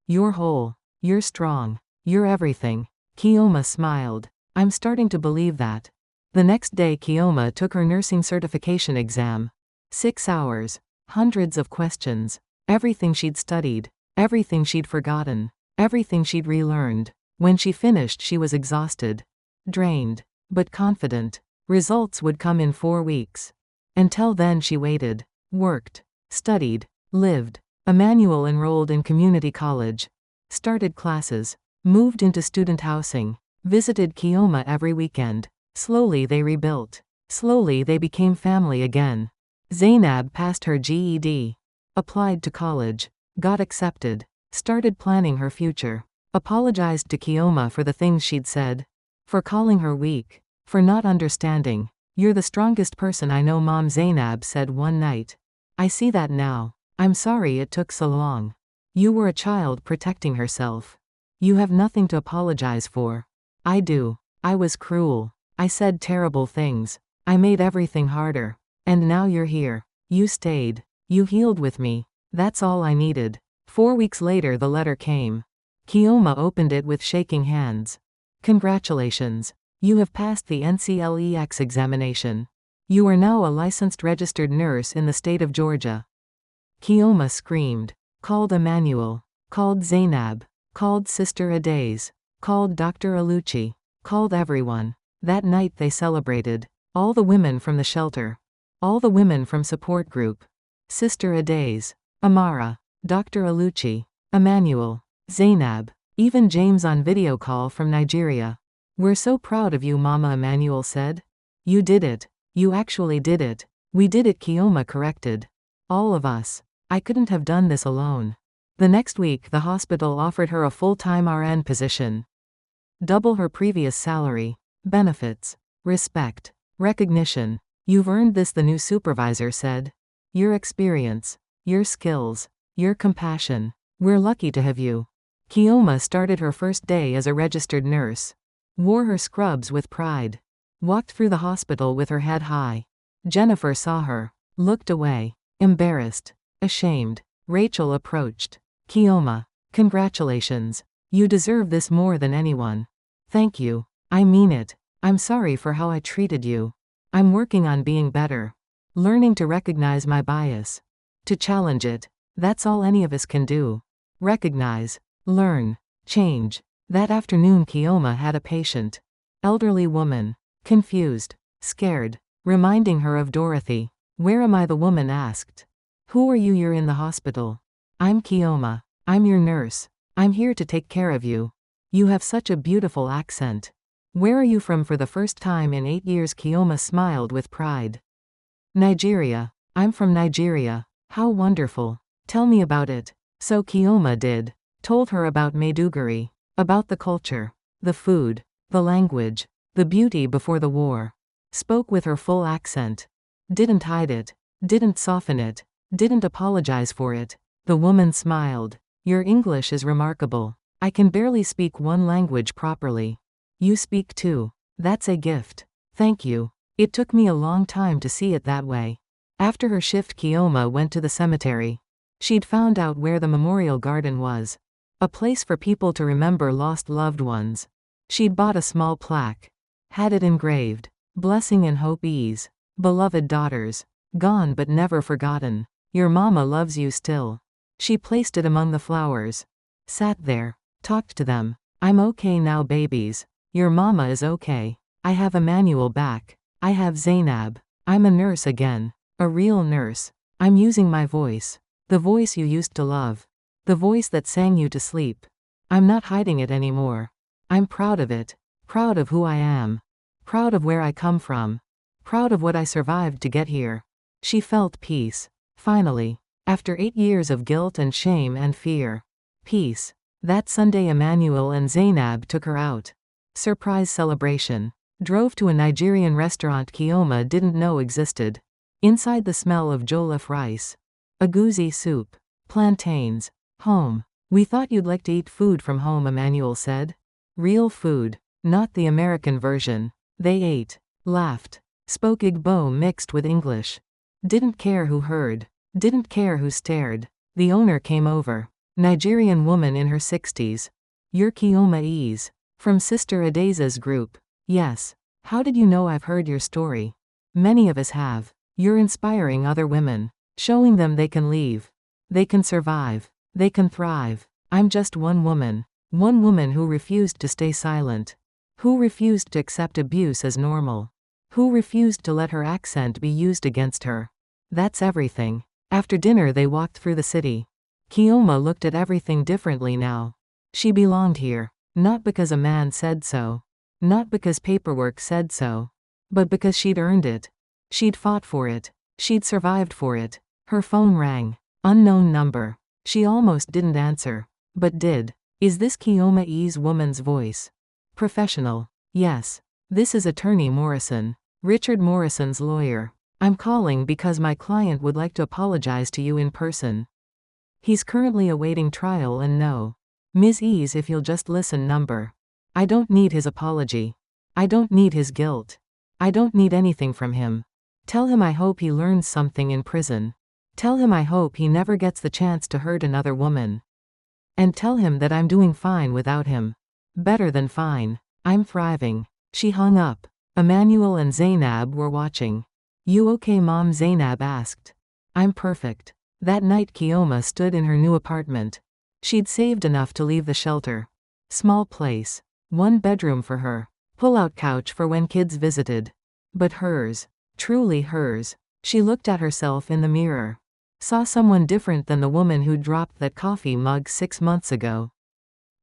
You're whole. You're strong. You're everything. Kioma smiled. I'm starting to believe that. The next day Kioma took her nursing certification exam. 6 hours. Hundreds of questions. Everything she'd studied. Everything she'd forgotten. Everything she'd relearned. When she finished she was exhausted. Drained. But confident. Results would come in 4 weeks. Until then she waited. Worked. Studied. Lived. Emmanuel enrolled in community college. Started classes. Moved into student housing. Visited Kioma every weekend. Slowly they rebuilt. Slowly they became family again. Zainab passed her GED. Applied to college. Got accepted. Started planning her future. Apologized to Kioma for the things she'd said. For calling her weak. For not understanding. You're the strongest person I know, Mom, Zainab said one night. I see that now. I'm sorry it took so long. You were a child protecting herself. You have nothing to apologize for. I do. I was cruel. I said terrible things. I made everything harder. And now you're here. You stayed. You healed with me. That's all I needed. 4 weeks later the letter came. Kioma opened it with shaking hands. Congratulations. You have passed the NCLEX examination. You are now a licensed registered nurse in the state of Georgia. Kioma screamed. Called Emmanuel. Called Zainab. Called Sister Adaze. Called Dr. Alucci. Called everyone. That night they celebrated. All the women from the shelter. All the women from support group. Sister Adaze. Amara. Dr. Alucci. Emmanuel. Zainab. Even James on video call from Nigeria. We're so proud of you, Mama, Emmanuel said. You did it. You actually did it. We did it, Kioma corrected. All of us. I couldn't have done this alone. The next week the hospital offered her a full-time RN position. Double her previous salary. Benefits. Respect. Recognition. You've earned this, the new supervisor said. Your experience. Your skills. Your compassion. We're lucky to have you. Kioma started her first day as a registered nurse. Wore her scrubs with pride. Walked through the hospital with her head high. Jennifer saw her. Looked away. Embarrassed. Ashamed. Rachel approached. Kioma. Congratulations. You deserve this more than anyone. Thank you. I mean it. I'm sorry for how I treated you. I'm working on being better. Learning to recognize my bias. To challenge it. That's all any of us can do. Recognize. Learn. Change. That afternoon Kioma had a patient. Elderly woman. Confused. Scared. Reminding her of Dorothy. Where am I? The woman asked. Who are you? You're in the hospital. I'm Kioma. I'm your nurse. I'm here to take care of you. You have such a beautiful accent. Where are you from? For the first time in 8 years Kioma smiled with pride. Nigeria. I'm from Nigeria. How wonderful. Tell me about it. So Kioma did. Told her about Maiduguri. About the culture. The food. The language. The beauty before the war. Spoke with her full accent. Didn't hide it. Didn't soften it. Didn't apologize for it. The woman smiled. Your English is remarkable. I can barely speak one language properly. You speak two. That's a gift. Thank you. It took me a long time to see it that way. After her shift Kioma went to the cemetery. She'd found out where the memorial garden was. A place for people to remember lost loved ones. She'd bought a small plaque. Had it engraved. Blessing and hope ease. Beloved daughters. Gone but never forgotten. Your mama loves you still. She placed it among the flowers. Sat there. Talked to them. I'm okay now, babies. Your mama is okay. I have Emmanuel back. I have Zainab. I'm a nurse again. A real nurse. I'm using my voice. The voice you used to love. The voice that sang you to sleep. I'm not hiding it anymore. I'm proud of it. Proud of who I am. Proud of where I come from. Proud of what I survived to get here. She felt peace. Finally. After 8 years of guilt and shame and fear. Peace. That Sunday Emmanuel and Zainab took her out. Surprise celebration. Drove to a Nigerian restaurant Kioma didn't know existed. Inside the smell of jollof rice. Egusi soup. Plantains. Home. We thought you'd like to eat food from home, Emmanuel said. Real food. Not the American version. They ate. Laughed. Spoke Igbo mixed with English. Didn't care who heard. Didn't care who stared. The owner came over. Nigerian woman in her 60s. You're Kioma Ease. From Sister Adaze's group. Yes. How did you know? I've heard your story. Many of us have. You're inspiring other women. Showing them they can leave. They can survive. They can thrive. I'm just one woman. One woman who refused to stay silent. Who refused to accept abuse as normal. Who refused to let her accent be used against her. That's everything. After dinner they walked through the city. Kioma looked at everything differently now. She belonged here. Not because a man said so. Not because paperwork said so. But because she'd earned it. She'd fought for it. She'd survived for it. Her phone rang. Unknown number. She almost didn't answer. But did. Is this Kioma E's woman's voice? Professional. Yes. This is Attorney Morrison. Richard Morrison's lawyer. I'm calling because my client would like to apologize to you in person. He's currently awaiting trial and no. Ms. Ease, if you'll just listen number. I don't need his apology. I don't need his guilt. I don't need anything from him. Tell him I hope he learns something in prison. Tell him I hope he never gets the chance to hurt another woman. And tell him that I'm doing fine without him. Better than fine. I'm thriving. She hung up. Emmanuel and Zainab were watching. You okay, Mom? Zainab asked. I'm perfect. That night Kioma stood in her new apartment. She'd saved enough to leave the shelter. Small place. One bedroom for her. Pull-out couch for when kids visited. But hers. Truly hers. She looked at herself in the mirror. Saw someone different than the woman who dropped that coffee mug 6 months ago.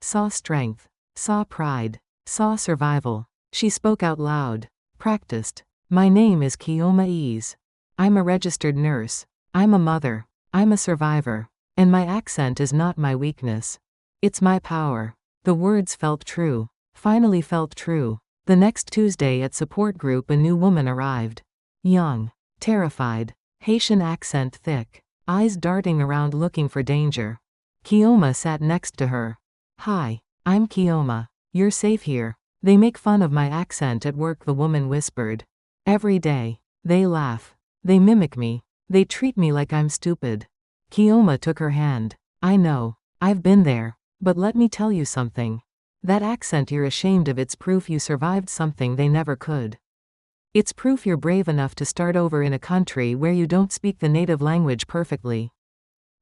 Saw strength. Saw pride. Saw survival. She spoke out loud. Practiced. My name is Kioma Ease. I'm a registered nurse. I'm a mother. I'm a survivor. And my accent is not my weakness. It's my power. The words felt true. Finally felt true. The next Tuesday at support group a new woman arrived. Young. Terrified. Haitian accent thick. Eyes darting around looking for danger. Kioma sat next to her. Hi. I'm Kioma. You're safe here. They make fun of my accent at work, the woman whispered. Every day. They laugh. They mimic me. They treat me like I'm stupid. Kioma took her hand. I know. I've been there. But let me tell you something. That accent you're ashamed of, it's proof you survived something they never could. It's proof you're brave enough to start over in a country where you don't speak the native language perfectly.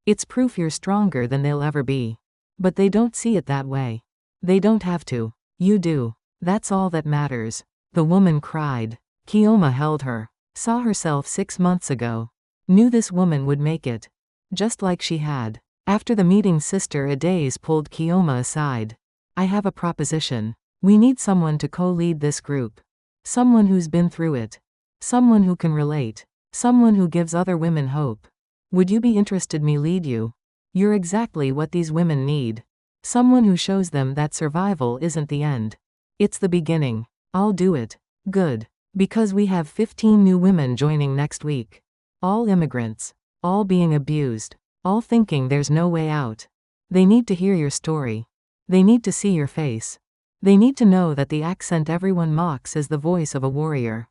It's proof you're stronger than they'll ever be. But they don't see it that way. They don't have to. You do. That's all that matters. The woman cried. Kioma held her. Saw herself 6 months ago. Knew this woman would make it. Just like she had. After the meeting, Sister Adaze pulled Kioma aside. I have a proposition. We need someone to co-lead this group. Someone who's been through it. Someone who can relate. Someone who gives other women hope. Would you be interested me lead you? You're exactly what these women need. Someone who shows them that survival isn't the end. It's the beginning. I'll do it. Good. Because we have 15 new women joining next week. All immigrants. All being abused. All thinking there's no way out. They need to hear your story. They need to see your face. They need to know that the accent everyone mocks is the voice of a warrior.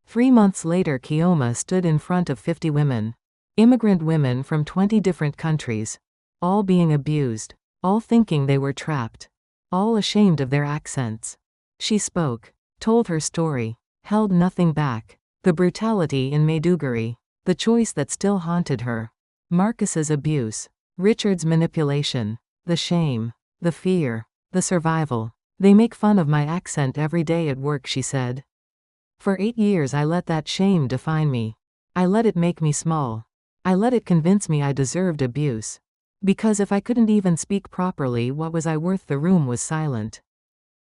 3 months later, Kioma stood in front of 50 women. Immigrant women from 20 different countries. All being abused. All thinking they were trapped. All ashamed of their accents. She spoke. Told her story. Held nothing back. The brutality in Maiduguri. The choice that still haunted her. Marcus's abuse. Richard's manipulation. The shame. The fear. The survival. They make fun of my accent every day at work, she said. For 8 years I let that shame define me. I let it make me small. I let it convince me I deserved abuse. Because if I couldn't even speak properly, what was I worth? The room was silent.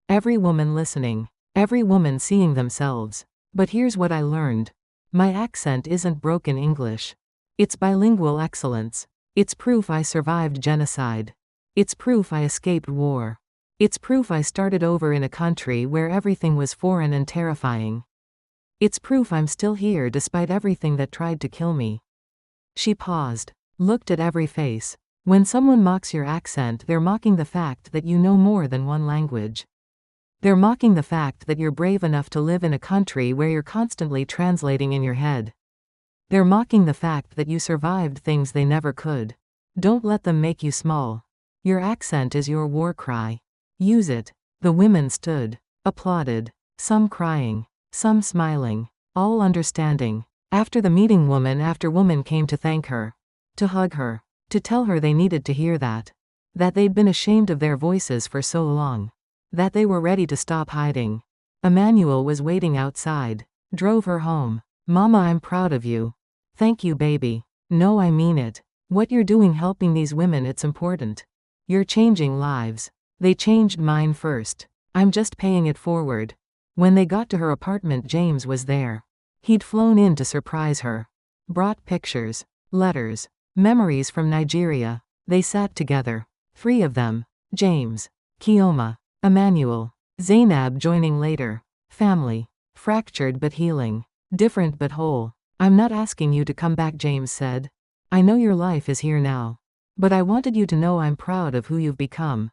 Every woman listening. Every woman seeing themselves. But here's what I learned. My accent isn't broken English. It's bilingual excellence. It's proof I survived genocide. It's proof I escaped war. It's proof I started over in a country where everything was foreign and terrifying. It's proof I'm still here despite everything that tried to kill me. She paused. Looked at every face. When someone mocks your accent, they're mocking the fact that you know more than one language. They're mocking the fact that you're brave enough to live in a country where you're constantly translating in your head. They're mocking the fact that you survived things they never could. Don't let them make you small. Your accent is your war cry. Use it. The women stood. Applauded. Some crying. Some smiling. All understanding. After the meeting, woman after woman came to thank her. To hug her. To tell her they needed to hear that. That they'd been ashamed of their voices for so long. That they were ready to stop hiding. Emmanuel was waiting outside. Drove her home. Mama, I'm proud of you. Thank you, baby. No, I mean it. What you're doing helping these women, it's important. You're changing lives. They changed mine first. I'm just paying it forward. When they got to her apartment, James was there. He'd flown in to surprise her. Brought pictures. Letters. Memories from Nigeria. They sat together. 3 of them. James. Kioma. Emmanuel. Zainab joining later. Family. Fractured but healing. Different but whole. I'm not asking you to come back, James said. I know your life is here now. But I wanted you to know I'm proud of who you've become.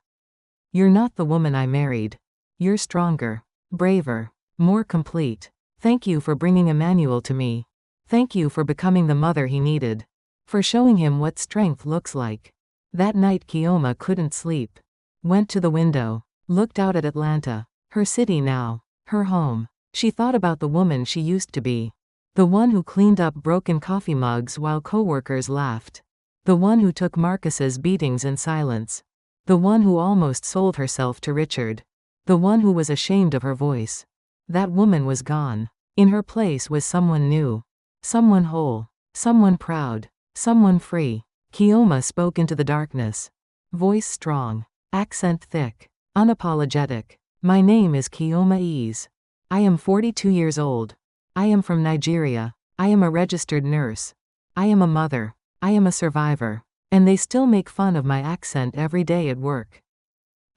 You're not the woman I married. You're stronger. Braver. More complete. Thank you for bringing Emmanuel to me. Thank you for becoming the mother he needed. For showing him what strength looks like. That night Kioma couldn't sleep. Went to the window. Looked out at Atlanta. Her city now. Her home. She thought about the woman she used to be. The one who cleaned up broken coffee mugs while coworkers laughed. The one who took Marcus's beatings in silence. The one who almost sold herself to Richard. The one who was ashamed of her voice. That woman was gone. In her place was someone new. Someone whole. Someone proud. Someone free. Kioma spoke into the darkness. Voice strong. Accent thick. Unapologetic. My name is Kioma Ease. I am 42 years old. I am from Nigeria. I am a registered nurse. I am a mother. I am a survivor. And they still make fun of my accent every day at work.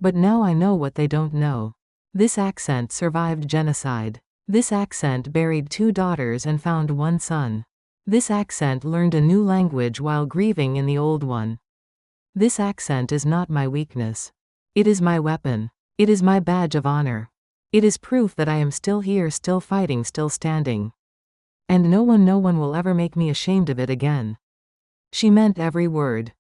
But now I know what they don't know. This accent survived genocide. This accent buried 2 daughters and found 1 son. This accent learned a new language while grieving in the old one. This accent is not my weakness. It is my weapon. It is my badge of honor. It is proof that I am still here, still fighting, still standing. And no one will ever make me ashamed of it again. She meant every word.